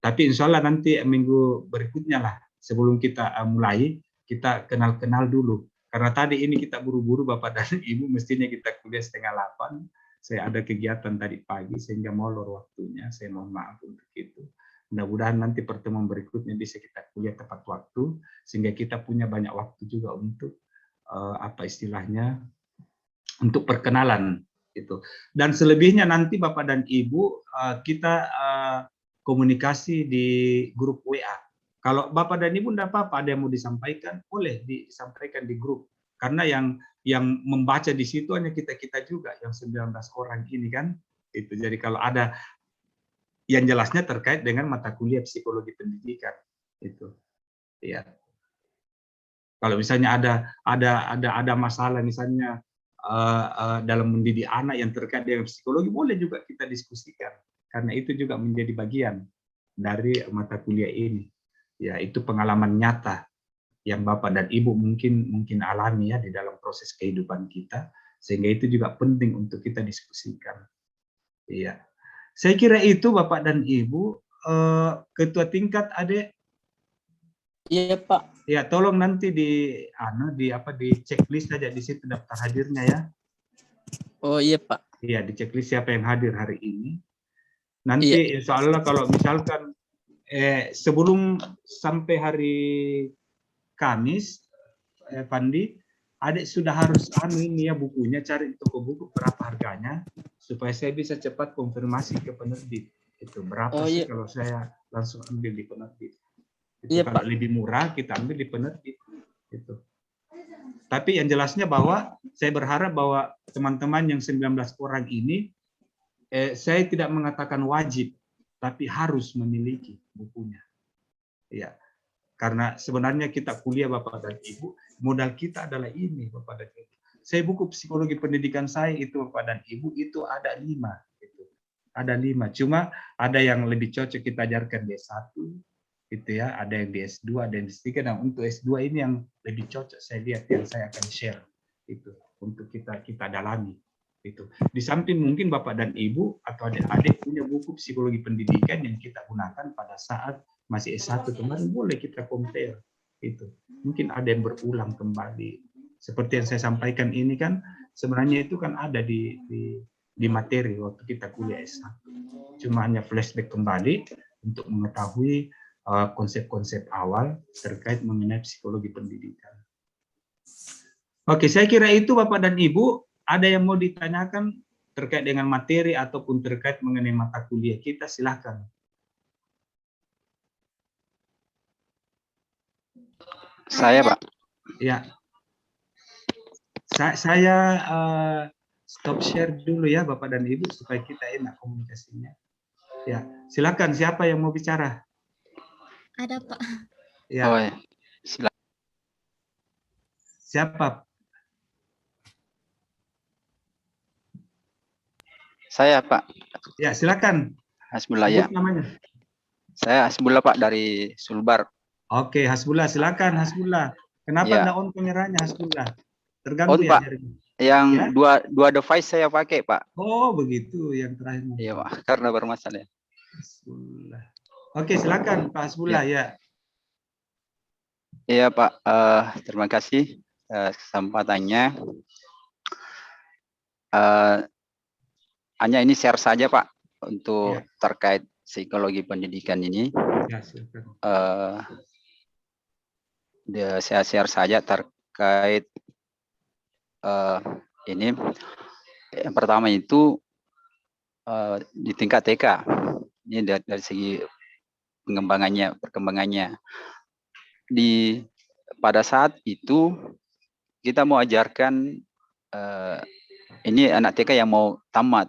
[SPEAKER 1] Tapi insya Allah nanti minggu berikutnya lah sebelum kita mulai kita kenal-kenal dulu. Karena tadi ini kita buru-buru Bapak dan Ibu, mestinya kita kuliah 7:30. Saya ada kegiatan tadi pagi sehingga molor waktunya. Saya mohon maaf untuk itu. Mudah-mudahan nanti pertemuan berikutnya bisa kita kuliah tepat waktu sehingga kita punya banyak waktu juga untuk apa istilahnya untuk perkenalan itu. Dan selebihnya nanti Bapak dan Ibu kita komunikasi di grup WA. Kalau Bapak dan Ibu tidak apa-apa, ada yang mau disampaikan, boleh disampaikan di grup. Karena yang membaca di situ hanya kita-kita juga, yang 19 orang ini kan. Itu. Jadi kalau ada yang jelasnya terkait dengan mata kuliah psikologi pendidikan. Itu. Ya. Kalau misalnya ada masalah misalnya dalam mendidik anak yang terkait dengan psikologi, boleh juga kita diskusikan. Karena itu juga menjadi bagian dari mata kuliah ini. Ya, itu pengalaman nyata yang Bapak dan Ibu mungkin alami ya di dalam proses kehidupan kita, sehingga itu juga penting untuk kita diskusikan. Iya. Saya kira itu Bapak dan Ibu, ketua tingkat Adik.
[SPEAKER 2] Iya, Pak.
[SPEAKER 1] Ya, tolong nanti di checklist saja di situ daftar hadirnya ya.
[SPEAKER 2] Oh, iya, Pak.
[SPEAKER 1] Iya, di checklist siapa yang hadir hari ini. Nanti insya Allah kalau misalkan sebelum sampai hari Kamis, Pandi, Adik sudah harus ini ya bukunya, cari toko buku berapa harganya, supaya saya bisa cepat konfirmasi ke penerbit. Itu berapa sih kalau saya langsung ambil di penerbit. Itu kalau lebih murah kita ambil di penerbit. Itu. Tapi yang jelasnya bahwa saya berharap bahwa teman-teman yang 19 orang ini, saya tidak mengatakan wajib, tapi harus memiliki bukunya. Ya, karena sebenarnya kita kuliah Bapak dan Ibu, modal kita adalah ini Bapak dan Ibu. Saya buku psikologi pendidikan saya itu Bapak dan Ibu itu ada 5. Gitu. Ada 5, cuma ada yang lebih cocok kita ajarkan di S1, gitu ya. Ada yang di S2, ada yang di S3. Nah untuk S2 ini yang lebih cocok saya lihat yang saya akan share itu untuk kita dalami. Itu. Di samping mungkin Bapak dan Ibu atau adik-adik punya buku psikologi pendidikan yang kita gunakan pada saat masih S1 kemarin, boleh kita compare. Itu. Mungkin ada yang berulang kembali. Seperti yang saya sampaikan ini kan sebenarnya itu kan ada di materi waktu kita kuliah S1. Cuma hanya flashback kembali untuk mengetahui konsep-konsep awal terkait mengenai psikologi pendidikan. Oke, saya kira itu Bapak dan Ibu. ada yang mau ditanyakan terkait dengan materi ataupun terkait mengenai mata kuliah kita, silahkan.
[SPEAKER 4] Saya, Pak.
[SPEAKER 1] Ya, saya stop share dulu ya Bapak dan Ibu supaya kita enak komunikasinya. Ya, silakan siapa yang mau bicara?
[SPEAKER 8] Ada Pak.
[SPEAKER 1] Ya,
[SPEAKER 4] Oh, ya. Silakan.
[SPEAKER 1] siapa?
[SPEAKER 4] Saya, Pak.
[SPEAKER 1] Ya, silakan.
[SPEAKER 4] Hasbullah ya.
[SPEAKER 1] Sebut namanya.
[SPEAKER 4] Saya Hasbullah, Pak, dari Sulbar.
[SPEAKER 1] Oke, Hasbullah, silakan Hasbullah. Kenapa
[SPEAKER 4] Ya.
[SPEAKER 1] enggak on kameranya Hasbullah? Terganggu
[SPEAKER 4] On,
[SPEAKER 1] ya
[SPEAKER 4] Pak.
[SPEAKER 1] jaringan?
[SPEAKER 4] Yang
[SPEAKER 1] Ya?
[SPEAKER 4] dua device saya pakai, Pak.
[SPEAKER 1] Oh, begitu yang terakhir.
[SPEAKER 4] Iya, Pak. Karena bermasalah.
[SPEAKER 1] Hasbullah. Oke, silakan Pak Hasbullah ya.
[SPEAKER 4] Iya, Pak. Terima kasih kesempatannya. Hanya ini share saja, Pak, untuk terkait psikologi pendidikan ini.
[SPEAKER 1] Ya, silakan.
[SPEAKER 4] Saya share saja terkait ini. Yang pertama itu di tingkat TK. Ini dari segi perkembangannya. Pada saat itu kita mau ajarkan ini anak TK yang mau tamat.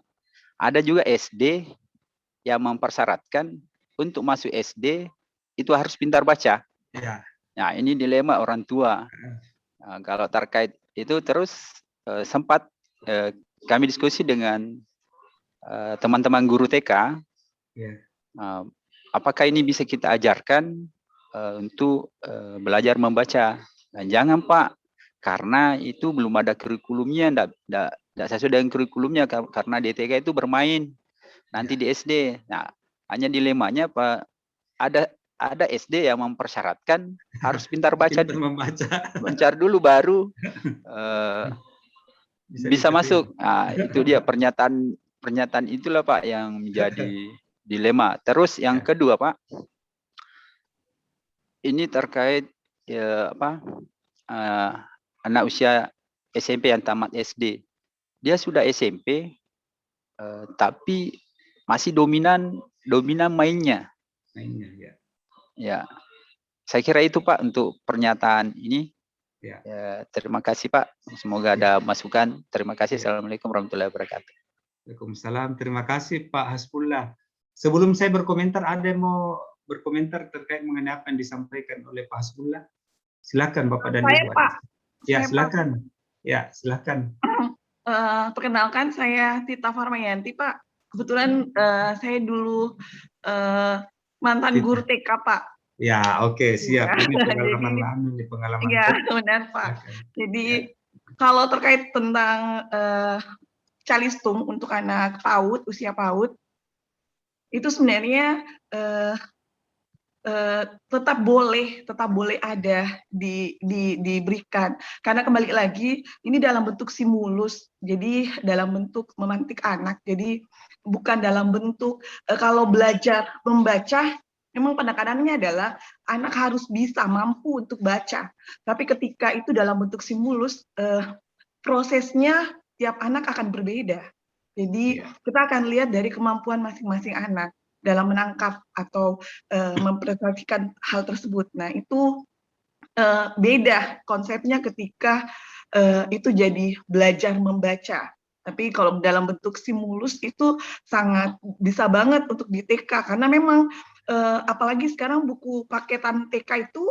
[SPEAKER 4] Ada juga SD yang mempersyaratkan untuk masuk SD itu harus pintar baca.
[SPEAKER 1] Ya.
[SPEAKER 4] Nah, ini dilema orang tua. Nah, kalau terkait itu terus sempat kami diskusi dengan teman-teman guru TK.
[SPEAKER 1] Ya.
[SPEAKER 4] Apakah ini bisa kita ajarkan untuk belajar membaca? Dan jangan, Pak, karena itu belum ada kurikulumnya, tidak sesuai dengan kurikulumnya, karena di TK itu bermain, nanti di SD. Nah, hanya dilemanya, Pak, ada SD yang mempersyaratkan harus pintar baca.
[SPEAKER 1] Pintar membaca.
[SPEAKER 4] Bencar dulu baru bisa
[SPEAKER 1] diterima.
[SPEAKER 4] masuk. Nah, itu dia pernyataan itulah, Pak, yang menjadi dilema. Terus yang kedua, Pak, ini terkait anak usia SMP yang tamat SD. Dia sudah SMP, tapi masih dominan mainnya.
[SPEAKER 1] Mainnya, ya.
[SPEAKER 4] Ya, saya kira itu, Pak, untuk pernyataan ini.
[SPEAKER 1] Ya.
[SPEAKER 4] Terima kasih, Pak. Semoga ada masukan. Terima kasih. Assalamualaikum warahmatullahi wabarakatuh.
[SPEAKER 1] Waalaikumsalam. Terima kasih Pak Hasbullah. Sebelum saya berkomentar, ada yang mau berkomentar terkait mengenai apa yang disampaikan oleh Pak Hasbullah? Silakan Bapak dan
[SPEAKER 5] Saya,
[SPEAKER 1] Ibu.
[SPEAKER 5] Pak.
[SPEAKER 1] Ya,
[SPEAKER 5] Saya,
[SPEAKER 1] silakan. Ya, silakan.
[SPEAKER 5] Perkenalkan, saya Tita Farmayanti, Pak. Kebetulan saya dulu mantan
[SPEAKER 1] Tita.
[SPEAKER 5] guru TK, Pak.
[SPEAKER 1] Ya, oke, siap.
[SPEAKER 5] Ya,
[SPEAKER 1] Ini pengalaman lama, ini pengalaman.
[SPEAKER 5] Iya, benar, Pak.
[SPEAKER 1] Silakan.
[SPEAKER 5] Jadi kalau terkait tentang calistung untuk anak PAUD, usia PAUD, itu sebenarnya tetap boleh ada diberikan, karena kembali lagi ini dalam bentuk simulus, jadi dalam bentuk memantik anak, jadi bukan dalam bentuk kalau belajar membaca. Memang penekanan adalah anak harus bisa mampu untuk baca, tapi ketika itu dalam bentuk simulus, prosesnya tiap anak akan berbeda. Jadi kita akan lihat dari kemampuan masing-masing anak dalam menangkap atau mempresentasikan hal tersebut. Nah, itu beda konsepnya ketika itu jadi belajar membaca. Tapi kalau dalam bentuk simulus itu sangat bisa banget untuk di TK, karena memang apalagi sekarang buku paketan TK itu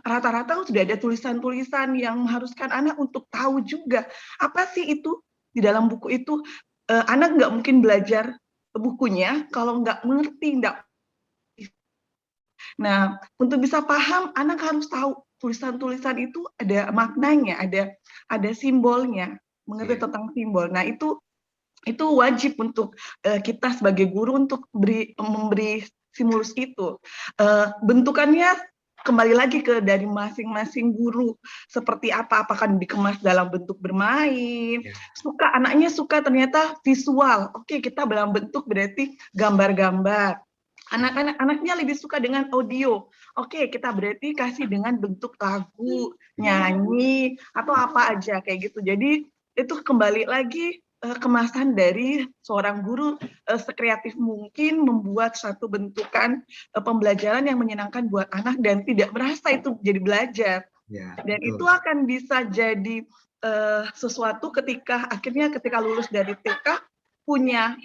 [SPEAKER 5] rata-rata sudah ada tulisan-tulisan yang mengharuskan anak untuk tahu juga apa sih itu di dalam buku itu. Anak nggak mungkin belajar bukunya kalau nggak mengerti, Nah, untuk bisa paham, anak harus tahu tulisan-tulisan itu ada maknanya, ada simbolnya, mengerti tentang simbol. Nah, itu wajib untuk kita sebagai guru untuk memberi simulus itu. Bentukannya kembali lagi ke dari masing-masing guru seperti apa, apakah dikemas dalam bentuk bermain, anaknya suka ternyata visual, oke, kita dalam bentuk berarti gambar-gambar. Anaknya lebih suka dengan audio, oke, kita berarti kasih dengan bentuk lagu, nyanyi, atau apa aja kayak gitu. Jadi itu kembali lagi kemasan dari seorang guru sekreatif mungkin membuat satu bentukan pembelajaran yang menyenangkan buat anak dan tidak merasa itu jadi belajar.
[SPEAKER 1] Ya,
[SPEAKER 5] Dan
[SPEAKER 1] betul.
[SPEAKER 5] itu akan bisa jadi sesuatu ketika akhirnya ketika lulus dari TK punya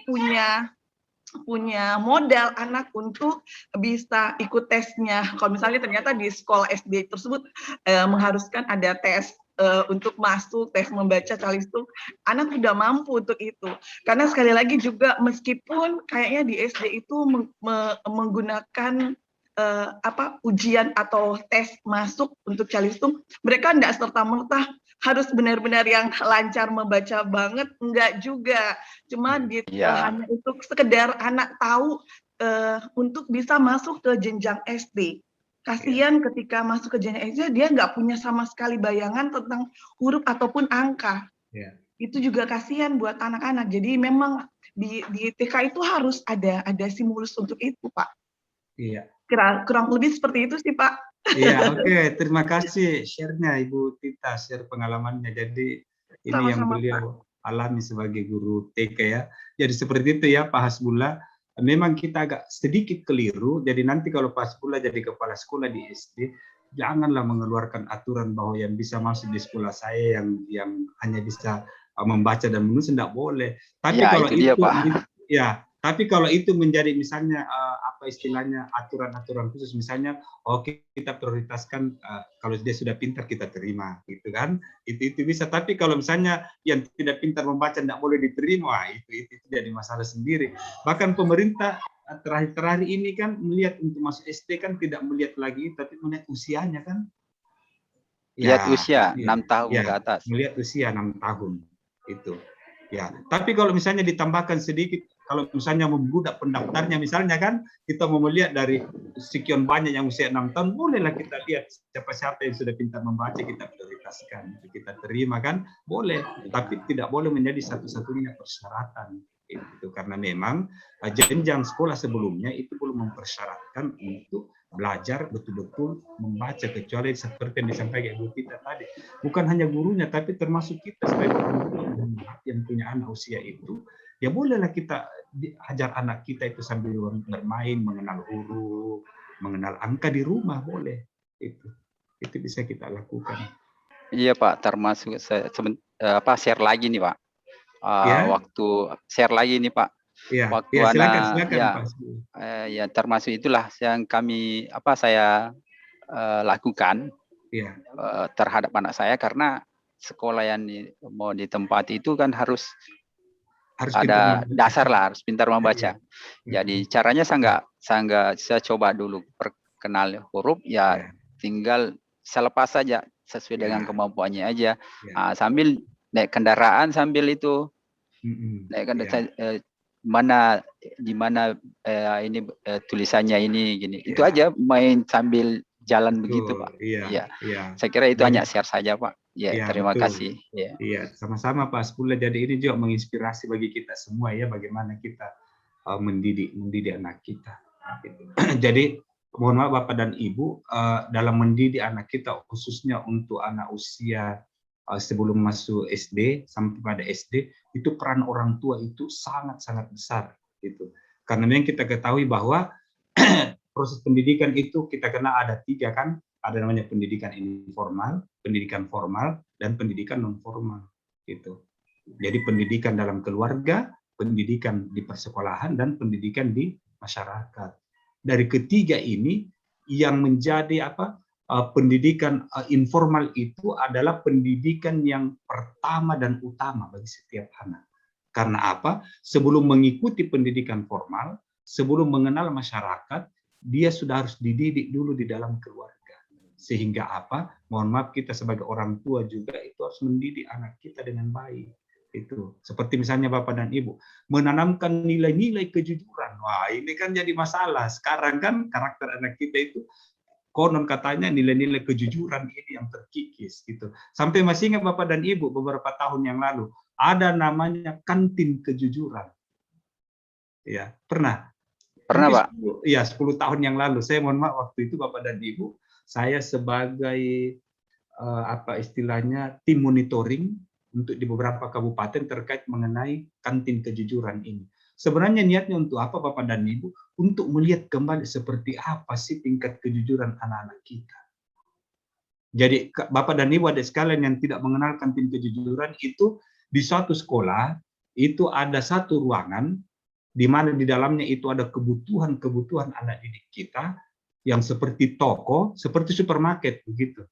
[SPEAKER 5] modal anak untuk bisa ikut tesnya. Kalau misalnya ternyata di sekolah SD tersebut mengharuskan ada tes untuk masuk, tes membaca calistung, anak sudah mampu untuk itu. Karena sekali lagi juga meskipun kayaknya di SD itu menggunakan ujian atau tes masuk untuk calistung, mereka tidak serta-merta harus benar-benar yang lancar membaca banget, enggak juga. Cuma hanya untuk sekedar anak tahu untuk bisa masuk ke jenjang SD. Kasihan ketika masuk ke jenjang SD, dia nggak punya sama sekali bayangan tentang huruf ataupun angka. Itu juga kasihan buat anak-anak. Jadi memang di TK itu harus ada stimulus untuk itu, Pak.
[SPEAKER 1] Iya.
[SPEAKER 5] Kurang lebih seperti itu sih, Pak.
[SPEAKER 1] Iya, oke. Terima kasih share-nya Ibu Tita, share pengalamannya. Jadi ini
[SPEAKER 5] Sama-sama,
[SPEAKER 1] yang beliau alami sebagai guru TK ya. Jadi seperti itu ya Pak Hasbullah. Memang kita agak sedikit keliru. Jadi nanti kalau Pak Hasbullah jadi kepala sekolah di SD, janganlah mengeluarkan aturan bahwa yang bisa masuk di sekolah saya yang hanya bisa membaca dan menulis, tidak boleh. Tapi
[SPEAKER 4] Ya,
[SPEAKER 1] kalau
[SPEAKER 4] itu dia, Pak.
[SPEAKER 1] Ya, tapi kalau itu menjadi misalnya apa istilahnya aturan-aturan khusus, misalnya oke, kita prioritaskan kalau dia sudah pintar kita terima, gitu kan? Itu bisa. Tapi kalau misalnya yang tidak pintar membaca tidak boleh diterima, itu jadi masalah sendiri. Bahkan pemerintah terakhir ini kan melihat untuk masuk SD kan tidak melihat lagi, tapi melihat usianya kan?
[SPEAKER 4] Lihat usia 6 tahun
[SPEAKER 1] ya,
[SPEAKER 4] ke atas.
[SPEAKER 1] Melihat usia 6 tahun itu. Ya, tapi kalau misalnya ditambahkan sedikit, kalau misalnya membludak pendaftarnya misalnya kan, kita mau melihat dari sekian banyak yang usia 6 tahun, bolehlah kita lihat siapa-siapa yang sudah pintar membaca, kita prioritaskan, kita terima kan, boleh. Tapi tidak boleh menjadi satu-satunya persyaratan. Itu karena memang jenjang sekolah sebelumnya itu belum mempersyaratkan untuk belajar betul-betul membaca, kecuali seperti yang disampaikan Ibu Tita tadi. Bukan hanya gurunya, tapi termasuk kita sebagai orang tua yang punya anak usia itu, ya bolehlah kita ajar anak kita itu sambil bermain, mengenal huruf, mengenal angka di rumah, boleh. Itu bisa kita lakukan.
[SPEAKER 4] Iya Pak, termasuk share lagi nih Pak. Waktu share lagi nih Pak.
[SPEAKER 1] Ya,
[SPEAKER 4] waktu
[SPEAKER 1] ya, silakan,
[SPEAKER 4] anak ya termasuk itulah yang saya lakukan terhadap anak saya, karena sekolah yang mau ditempati itu kan harus ada dasar lah, harus pintar membaca. Jadi caranya saya coba dulu perkenal huruf, ya tinggal selepas saja sesuai dengan kemampuannya aja. Sambil naik kendaraan, sambil itu naik kendaraan, di mana ini tulisannya ini gini. Itu aja, main sambil jalan begitu Pak. Iya. Saya kira itu hanya share saja Pak. Ya, terima kasih.
[SPEAKER 1] Iya, sama-sama Pak Hasbullah. Jadi ini juga menginspirasi bagi kita semua ya, bagaimana kita mendidik anak kita. Jadi mohon maaf Bapak dan Ibu, dalam mendidik anak kita, khususnya untuk anak usia sebelum masuk SD sampai pada SD, itu peran orang tua itu sangat-sangat besar gitu. Karena memang kita ketahui bahwa proses pendidikan itu kita kenal ada 3 kan, ada namanya pendidikan informal, pendidikan formal, dan pendidikan non formal gitu. Jadi pendidikan dalam keluarga, pendidikan di persekolahan, dan pendidikan di masyarakat. Dari ketiga ini yang menjadi pendidikan informal itu adalah pendidikan yang pertama dan utama bagi setiap anak. Karena apa? Sebelum mengikuti pendidikan formal, sebelum mengenal masyarakat, dia sudah harus dididik dulu di dalam keluarga. Sehingga apa? Mohon maaf, kita sebagai orang tua juga itu harus mendidik anak kita dengan baik. Itu seperti misalnya Bapak dan Ibu menanamkan nilai-nilai kejujuran. Wah, ini kan jadi masalah. Sekarang kan karakter anak kita itu konon katanya nilai-nilai kejujuran ini yang terkikis gitu. Sampai masih ingat Bapak dan Ibu beberapa tahun yang lalu ada namanya kantin kejujuran. Ya, pernah Pak. Iya, 10 tahun yang lalu. Saya mohon maaf, waktu itu Bapak dan Ibu, saya sebagai istilahnya tim monitoring untuk di beberapa kabupaten terkait mengenai kantin kejujuran ini. Sebenarnya niatnya untuk apa Bapak dan Ibu? Untuk melihat kembali seperti apa sih tingkat kejujuran anak-anak kita. Jadi Bapak dan Ibu adik sekalian yang tidak mengenal kantin kejujuran itu di suatu sekolah itu ada satu ruangan di mana di dalamnya itu ada kebutuhan-kebutuhan anak didik kita yang seperti toko, seperti supermarket begitu.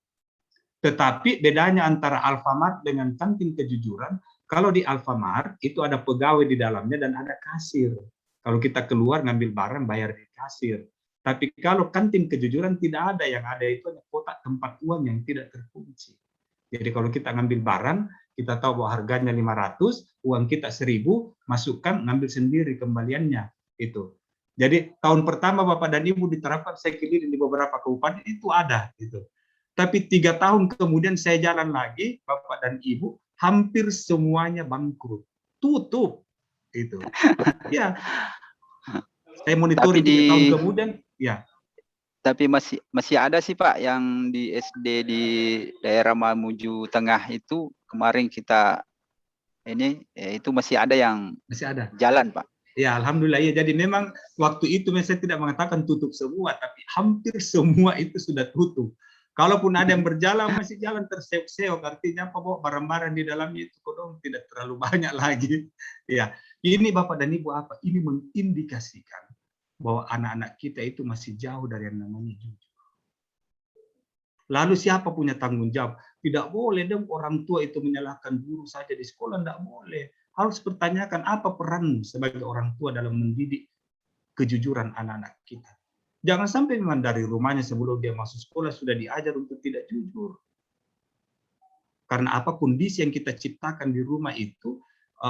[SPEAKER 1] Tetapi bedanya antara Alfamart dengan kantin kejujuran, kalau di Alfamart itu ada pegawai di dalamnya dan ada kasir. Kalau kita keluar ngambil barang bayar di kasir. Tapi kalau kantin kejujuran tidak ada, yang ada itu hanya kotak tempat uang yang tidak terkunci. Jadi kalau kita ngambil barang, kita tahu bahwa harganya 500, uang kita 1000, masukkan, ngambil sendiri kembaliannya. Itu. Jadi tahun pertama Bapak dan Ibu diterapkan, saya keliling di beberapa kabupaten itu ada. Gitu. Tapi 3 tahun kemudian saya jalan lagi, Bapak dan Ibu, hampir semuanya bangkrut. Tutup. Itu. Ya. Saya monitoring 3 tahun kemudian, ya.
[SPEAKER 4] Tapi masih ada sih Pak yang di SD di daerah Mamuju Tengah itu kemarin kita itu masih ada yang jalan Pak.
[SPEAKER 1] Ya, alhamdulillah ya. Jadi memang waktu itu saya tidak mengatakan tutup semua, tapi hampir semua itu sudah tutup. Kalaupun ada yang berjalan masih jalan terseok-seok, artinya apa bawa barang-barang di dalamnya itu kodong tidak terlalu banyak lagi. Ya, ini Bapak dan Ibu apa? Ini mengindikasikan bahwa anak-anak kita itu masih jauh dari yang namanya jujur. Lalu siapa punya tanggung jawab? Tidak boleh dong orang tua itu menyalahkan guru saja di sekolah, tidak boleh. Harus pertanyakan apa peran sebagai orang tua dalam mendidik kejujuran anak-anak kita. Jangan sampai memang dari rumahnya sebelum dia masuk sekolah sudah diajar untuk tidak jujur. Karena apa kondisi yang kita ciptakan di rumah itu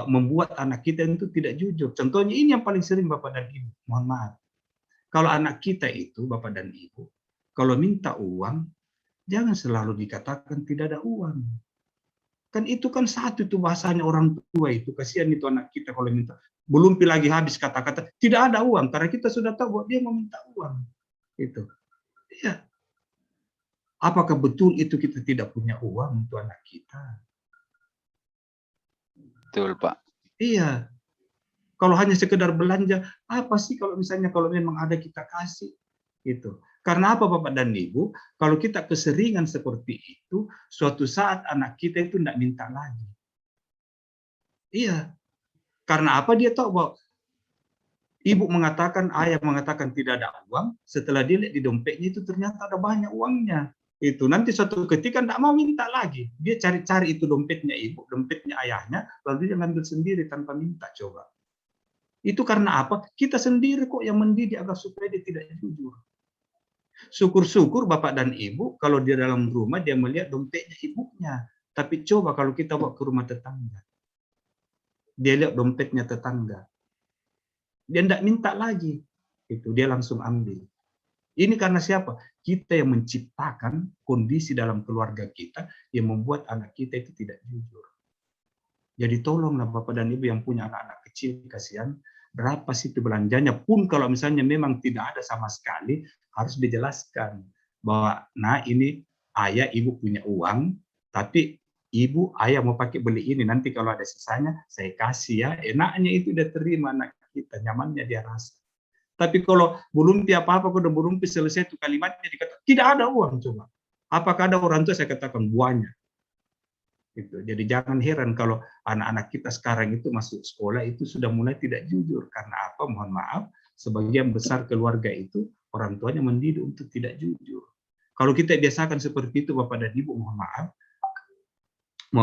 [SPEAKER 1] membuat anak kita itu tidak jujur. Contohnya ini yang paling sering Bapak dan Ibu. Mohon maaf. Kalau anak kita itu Bapak dan Ibu, kalau minta uang, jangan selalu dikatakan tidak ada uang. Kan itu kan satu itu bahasanya orang tua itu. Kasihan itu anak kita kalau minta. Belum lagi habis kata-kata, tidak ada uang. Karena kita sudah tahu bahwa dia mau minta uang. Itu. Ya. Apakah betul itu kita tidak punya uang untuk anak kita?
[SPEAKER 4] Betul Pak.
[SPEAKER 1] Iya. Kalau hanya sekedar belanja, apa sih kalau misalnya kalau memang ada kita kasih? Gitu. Karena apa Bapak dan Ibu? Kalau kita keseringan seperti itu, suatu saat anak kita itu tidak minta lagi. Iya. Karena apa dia tahu bahwa ibu mengatakan, ayah mengatakan tidak ada uang, setelah dia lihat di dompetnya itu ternyata ada banyak uangnya. Itu nanti suatu ketika tidak mau minta lagi. Dia cari-cari itu dompetnya ibu, dompetnya ayahnya, lalu dia ngambil sendiri tanpa minta coba. Itu karena apa? Kita sendiri kok yang mendidik agar supaya dia tidak jujur. Syukur-syukur Bapak dan Ibu kalau dia dalam rumah dia melihat dompetnya ibunya. Tapi coba kalau kita bawa ke rumah tetangga. Dia lihat dompetnya tetangga. Dia tidak minta lagi. Itu dia langsung ambil. Ini karena siapa? Kita yang menciptakan kondisi dalam keluarga kita yang membuat anak kita itu tidak jujur. Jadi tolonglah Bapak dan Ibu yang punya anak-anak kecil, kasihan, berapa sih itu belanjanya? Pun kalau misalnya memang tidak ada sama sekali, harus dijelaskan bahwa nah ini ayah ibu punya uang, tapi ibu ayah mau pakai beli ini, nanti kalau ada sisanya saya kasih ya. Enaknya itu udah terima anak kita, nyamannya dia rasa. Tapi kalau belum apa-apa, udah belum selesai itu kalimatnya dikatakan tidak ada uang coba. Apakah ada orang tua? Saya katakan banyak. Gitu. Jadi jangan heran kalau anak-anak kita sekarang itu masuk sekolah itu sudah mulai tidak jujur. Karena apa? Mohon maaf, sebagian besar keluarga itu orang tuanya mendidik untuk tidak jujur. Kalau kita biasakan seperti itu Bapak dan Ibu, mohon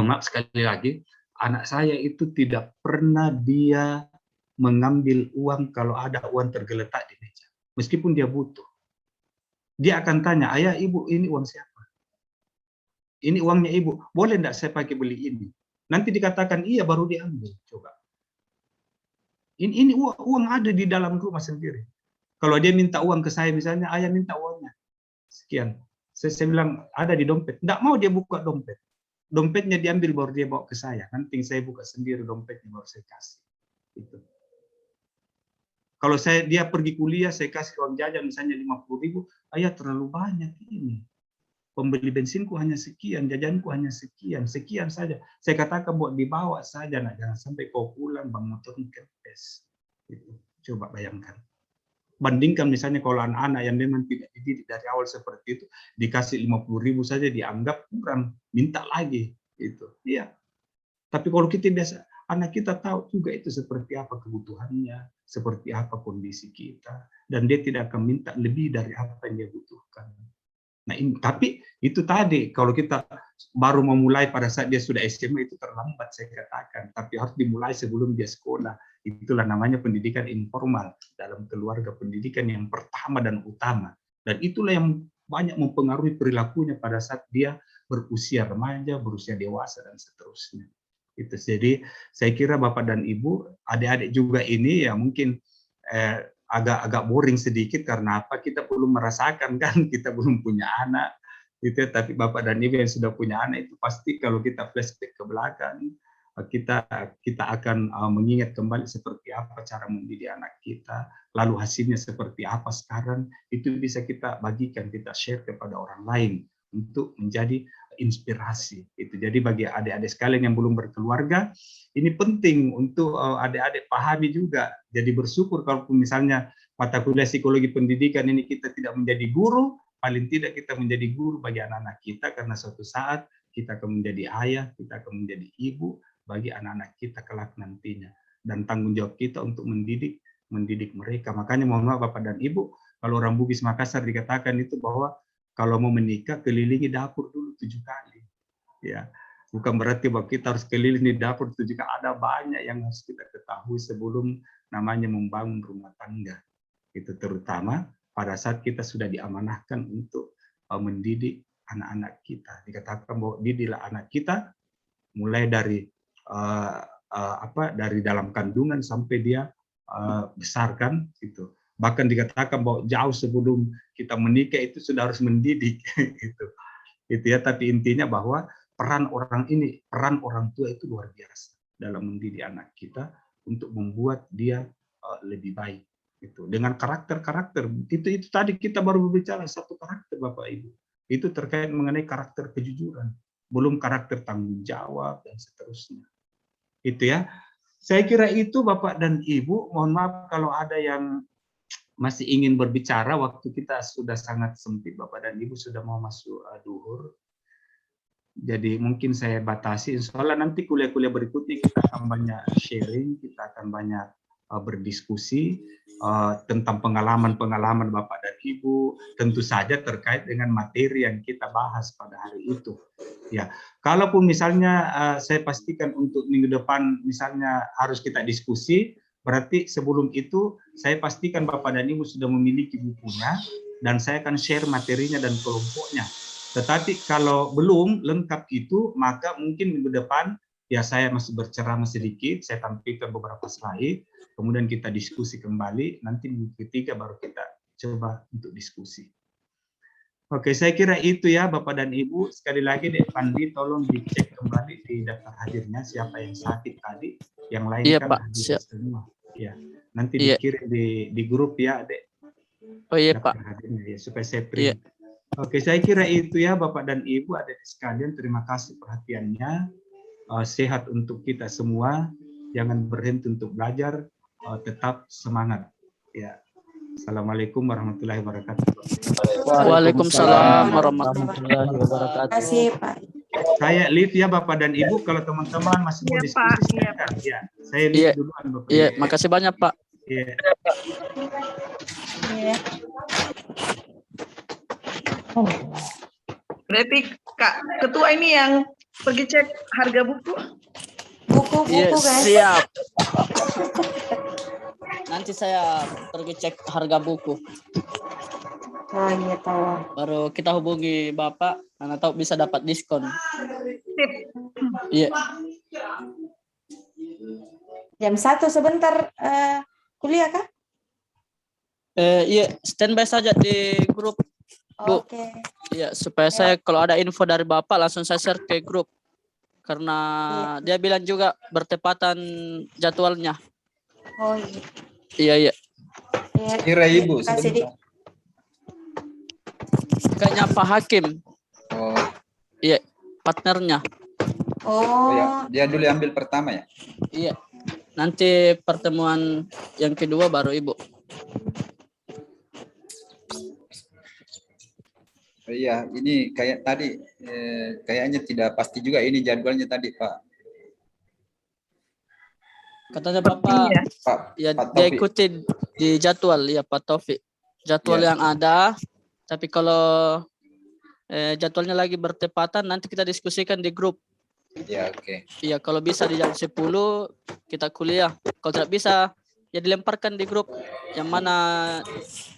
[SPEAKER 1] maaf sekali lagi, anak saya itu tidak pernah dia mengambil uang kalau ada uang tergeletak di meja. Meskipun dia butuh. Dia akan tanya, ayah, ibu, ini uang siapa? Ini uangnya ibu, boleh enggak saya pakai beli ini? Nanti dikatakan iya baru diambil. Coba. Ini uang ada di dalam rumah sendiri. Kalau dia minta uang ke saya misalnya, ayah minta uangnya. Sekian. Saya bilang ada di dompet. Enggak mau dia buka dompet. Dompetnya diambil baru dia bawa ke saya. Nanti saya buka sendiri dompetnya baru saya kasih. Itu. Kalau dia pergi kuliah, saya kasih uang jajan misalnya 50.000, ayah terlalu banyak ini. pembeli bensinku hanya sekian, jajanku hanya sekian, sekian saja. Saya katakan buat dibawa saja, nah jangan sampai kau pulang bang motor kempes. Gitu. Coba bayangkan. Bandingkan misalnya kalau anak-anak yang memang tidak dididik dari awal seperti itu, dikasih 50.000 saja dianggap kurang, minta lagi. Gitu. Iya. Tapi kalau kita biasa, anak kita tahu juga itu seperti apa kebutuhannya, seperti apa kondisi kita, dan dia tidak akan minta lebih dari apa yang dia butuhkan. Nah, tapi itu tadi kalau kita baru memulai pada saat dia sudah SMA itu terlambat saya katakan, tapi harus dimulai sebelum dia sekolah. Itulah namanya pendidikan informal dalam keluarga, pendidikan yang pertama dan utama. Dan itulah yang banyak mempengaruhi perilakunya pada saat dia berusia remaja, berusia dewasa dan seterusnya. Itu jadi saya kira Bapak dan Ibu, adik-adik juga ini ya mungkin agak boring sedikit karena apa, kita belum merasakan kan, kita belum punya anak gitu, tapi Bapak dan Ibu yang sudah punya anak itu pasti kalau kita flashback ke belakang kita akan mengingat kembali seperti apa cara mendidik anak kita, lalu hasilnya seperti apa sekarang, itu bisa kita bagikan, kita share kepada orang lain untuk menjadi inspirasi. Itu jadi bagi adik-adik sekalian yang belum berkeluarga, ini penting untuk adik-adik pahami juga. Jadi bersyukur kalau misalnya mata kuliah psikologi pendidikan ini kita tidak menjadi guru, paling tidak kita menjadi guru bagi anak-anak kita, karena suatu saat kita akan menjadi ayah, kita akan menjadi ibu bagi anak-anak kita kelak nantinya. Dan tanggung jawab kita untuk mendidik mereka. Makanya mohon maaf Bapak dan Ibu, kalau orang Bugis Makassar dikatakan itu bahwa kalau mau menikah kelilingi dapur dulu 7 kali. Ya, bukan berarti bahwa kita harus keliling di dapur 7 kali. Ada banyak yang harus kita ketahui sebelum namanya membangun rumah tangga. Itu terutama pada saat kita sudah diamanahkan untuk mendidik anak-anak kita. Dikatakan bahwa didiklah anak kita mulai dari dari dalam kandungan sampai dia besarkan gitu. Bahkan dikatakan bahwa jauh sebelum kita menikah itu sudah harus mendidik gitu. Itu ya, tapi intinya bahwa peran orang tua itu luar biasa dalam mendidik anak kita untuk membuat dia lebih baik gitu. Dengan karakter-karakter itu tadi kita baru berbicara satu karakter Bapak Ibu. Itu terkait mengenai karakter kejujuran, belum karakter tanggung jawab dan seterusnya. Itu ya. Saya kira itu Bapak dan Ibu, mohon maaf kalau ada yang masih ingin berbicara, waktu kita sudah sangat sempit, Bapak dan Ibu sudah mau masuk duhur. Jadi mungkin saya batasi, insya Allah nanti kuliah-kuliah berikutnya kita akan banyak sharing, kita akan banyak berdiskusi tentang pengalaman-pengalaman Bapak dan Ibu, tentu saja terkait dengan materi yang kita bahas pada hari itu. Ya, kalaupun misalnya saya pastikan untuk minggu depan misalnya harus kita diskusi, berarti sebelum itu saya pastikan Bapak dan Ibu sudah memiliki bukunya dan saya akan share materinya dan kelompoknya. Tetapi kalau belum lengkap itu, maka mungkin minggu depan ya saya masih berceramah sedikit, saya tampilkan beberapa slide, kemudian kita diskusi kembali, nanti minggu ketiga baru kita coba untuk diskusi. Oke, saya kira itu ya Bapak dan Ibu. Sekali lagi Dek Pandi tolong dicek kembali di daftar hadirnya siapa yang sakit tadi, yang lain
[SPEAKER 2] Iya,
[SPEAKER 1] kan
[SPEAKER 2] Pak.
[SPEAKER 1] hadir semua. Ya, nanti
[SPEAKER 2] Iya.
[SPEAKER 1] dikirim di grup ya Dek.
[SPEAKER 2] Oh iya
[SPEAKER 1] Daftar
[SPEAKER 2] Pak.
[SPEAKER 1] hadirnya ya supaya saya
[SPEAKER 2] Iya.
[SPEAKER 1] print. Oke, saya kira itu ya Bapak dan Ibu, adik sekalian, terima kasih perhatiannya. Sehat untuk kita semua, jangan berhenti untuk belajar, tetap semangat. Ya. Assalamualaikum warahmatullahi wabarakatuh.
[SPEAKER 2] Waalaikumsalam warahmatullahi
[SPEAKER 6] Terima
[SPEAKER 2] wabarakatuh.
[SPEAKER 6] kasih Pak.
[SPEAKER 1] Saya live ya Bapak dan Ibu, kalau teman-teman masih mau
[SPEAKER 5] Iya,
[SPEAKER 1] diskusi
[SPEAKER 5] Pak.
[SPEAKER 1] silakan. Ya, saya live
[SPEAKER 2] Iya.
[SPEAKER 1] duluan Bapak.
[SPEAKER 2] Iya, makasih banyak Pak.
[SPEAKER 1] Iya.
[SPEAKER 6] Iya.
[SPEAKER 5] Berarti Kak Ketua ini yang pergi cek harga buku?
[SPEAKER 6] Buku-buku
[SPEAKER 2] Iya,
[SPEAKER 6] guys.
[SPEAKER 2] siap. Nanti saya pergi cek harga buku.
[SPEAKER 6] Oh iya tahu.
[SPEAKER 2] Baru kita hubungi Bapak, karena tahu bisa dapat diskon.
[SPEAKER 5] Sip.
[SPEAKER 2] Iya.
[SPEAKER 6] Jam 1 sebentar kuliah kah?
[SPEAKER 2] Iya, standby saja di grup. Bu.
[SPEAKER 6] Oke.
[SPEAKER 2] Iya, supaya saya kalau ada info dari Bapak langsung saya share ke grup. Karena dia bilang juga bertepatan jadwalnya.
[SPEAKER 6] Oh iya.
[SPEAKER 2] Iya, iya.
[SPEAKER 6] Iya.
[SPEAKER 9] Kira Ibu,
[SPEAKER 6] Terima kasih, Dik.
[SPEAKER 2] Kayaknya Pak Hakim.
[SPEAKER 4] Oh,
[SPEAKER 2] partnernya.
[SPEAKER 4] oh ya,
[SPEAKER 6] Oh,
[SPEAKER 4] dia dulu ambil pertama ya.
[SPEAKER 2] Iya. Nanti pertemuan yang kedua baru Ibu.
[SPEAKER 4] Oh, iya, ini kayak tadi kayaknya tidak pasti juga ini jadwalnya tadi Pak.
[SPEAKER 2] Katanya Bapak
[SPEAKER 5] Iya.
[SPEAKER 4] Pak,
[SPEAKER 2] ya
[SPEAKER 4] Pak
[SPEAKER 2] dia
[SPEAKER 4] Taufik.
[SPEAKER 2] ikuti di jadwal ya Pak Taufik. Jadwal
[SPEAKER 4] Iya.
[SPEAKER 2] yang ada, tapi kalau jadwalnya lagi bertepatan nanti kita diskusikan di grup.
[SPEAKER 4] Ya, oke.
[SPEAKER 2] Iya, kalau bisa di jam 10 kita kuliah. Kalau tidak bisa ya dilemparkan di grup yang mana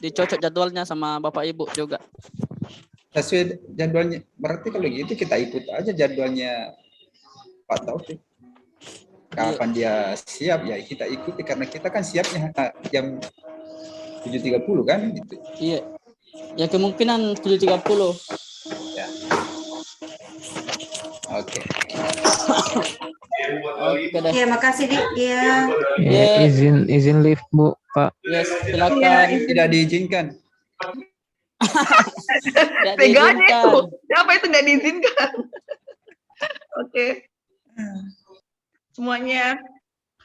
[SPEAKER 2] dicocok jadwalnya sama Bapak Ibu juga.
[SPEAKER 4] Sesuai jadwalnya. Berarti kalau gitu kita ikut aja jadwalnya Pak Taufik. Kapan dia siap ya kita ikuti karena kita kan siapnya jam 7.30 kan gitu.
[SPEAKER 2] Iya. Ya kemungkinan 7.30.
[SPEAKER 4] Ya. Oke.
[SPEAKER 2] Oke deh.
[SPEAKER 6] iya makasih Dik. Iya.
[SPEAKER 2] Ya,
[SPEAKER 9] Izin lift Bu, Pak.
[SPEAKER 2] yes, silakan.
[SPEAKER 4] Tidak diizinkan.
[SPEAKER 2] Tidak
[SPEAKER 5] Teganya
[SPEAKER 2] diizinkan.
[SPEAKER 5] itu. Siapa itu nggak diizinkan? Oke. Semuanya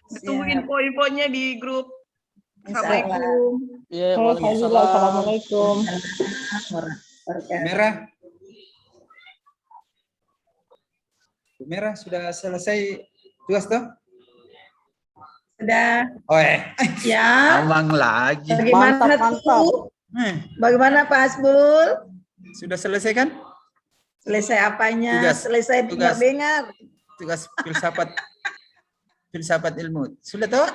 [SPEAKER 5] ditungguin poin-poinnya di grup. Assalamualaikum.
[SPEAKER 2] Ya, waalaikumsalam.
[SPEAKER 8] Assalamualaikum.
[SPEAKER 4] Merah. Merah sudah selesai tugas toh?
[SPEAKER 7] Sudah.
[SPEAKER 4] Oh
[SPEAKER 7] Ya.
[SPEAKER 4] ngomong lagi.
[SPEAKER 7] Bagaimana
[SPEAKER 2] Mantap.
[SPEAKER 7] tuh? Bagaimana Pak Hasbul?
[SPEAKER 4] Sudah selesai kan?
[SPEAKER 7] Selesai apanya?
[SPEAKER 4] Tugas.
[SPEAKER 7] Selesai
[SPEAKER 4] Tugas.
[SPEAKER 7] dengar.
[SPEAKER 4] Tugas filsafat ilmu. Sudah toh?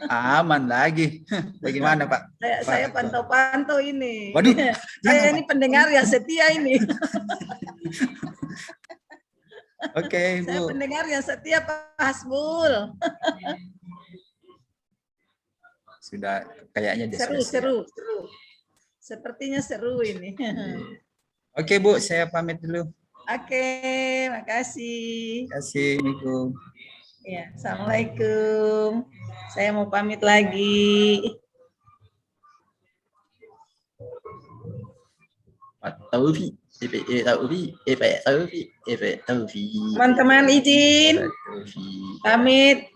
[SPEAKER 4] Aman lagi. Bagaimana Pak?
[SPEAKER 7] Saya pantau-pantau ini.
[SPEAKER 4] Waduh.
[SPEAKER 7] Saya ini pendengar yang setia ini.
[SPEAKER 4] Oke,
[SPEAKER 7] Saya
[SPEAKER 4] Bu.
[SPEAKER 7] pendengar yang setia Pak Hasbul.
[SPEAKER 4] Sudah kayaknya dia
[SPEAKER 7] Seru,
[SPEAKER 4] selesai.
[SPEAKER 7] seru, seru. Sepertinya seru ini.
[SPEAKER 4] Oke, Bu, saya pamit dulu.
[SPEAKER 7] Oke, makasih.
[SPEAKER 4] Terima kasih, Assalamualaikum.
[SPEAKER 7] Ya, Assalamualaikum. Saya mau pamit lagi.
[SPEAKER 4] Taufik, Taufik.
[SPEAKER 7] Teman-teman izin pamit.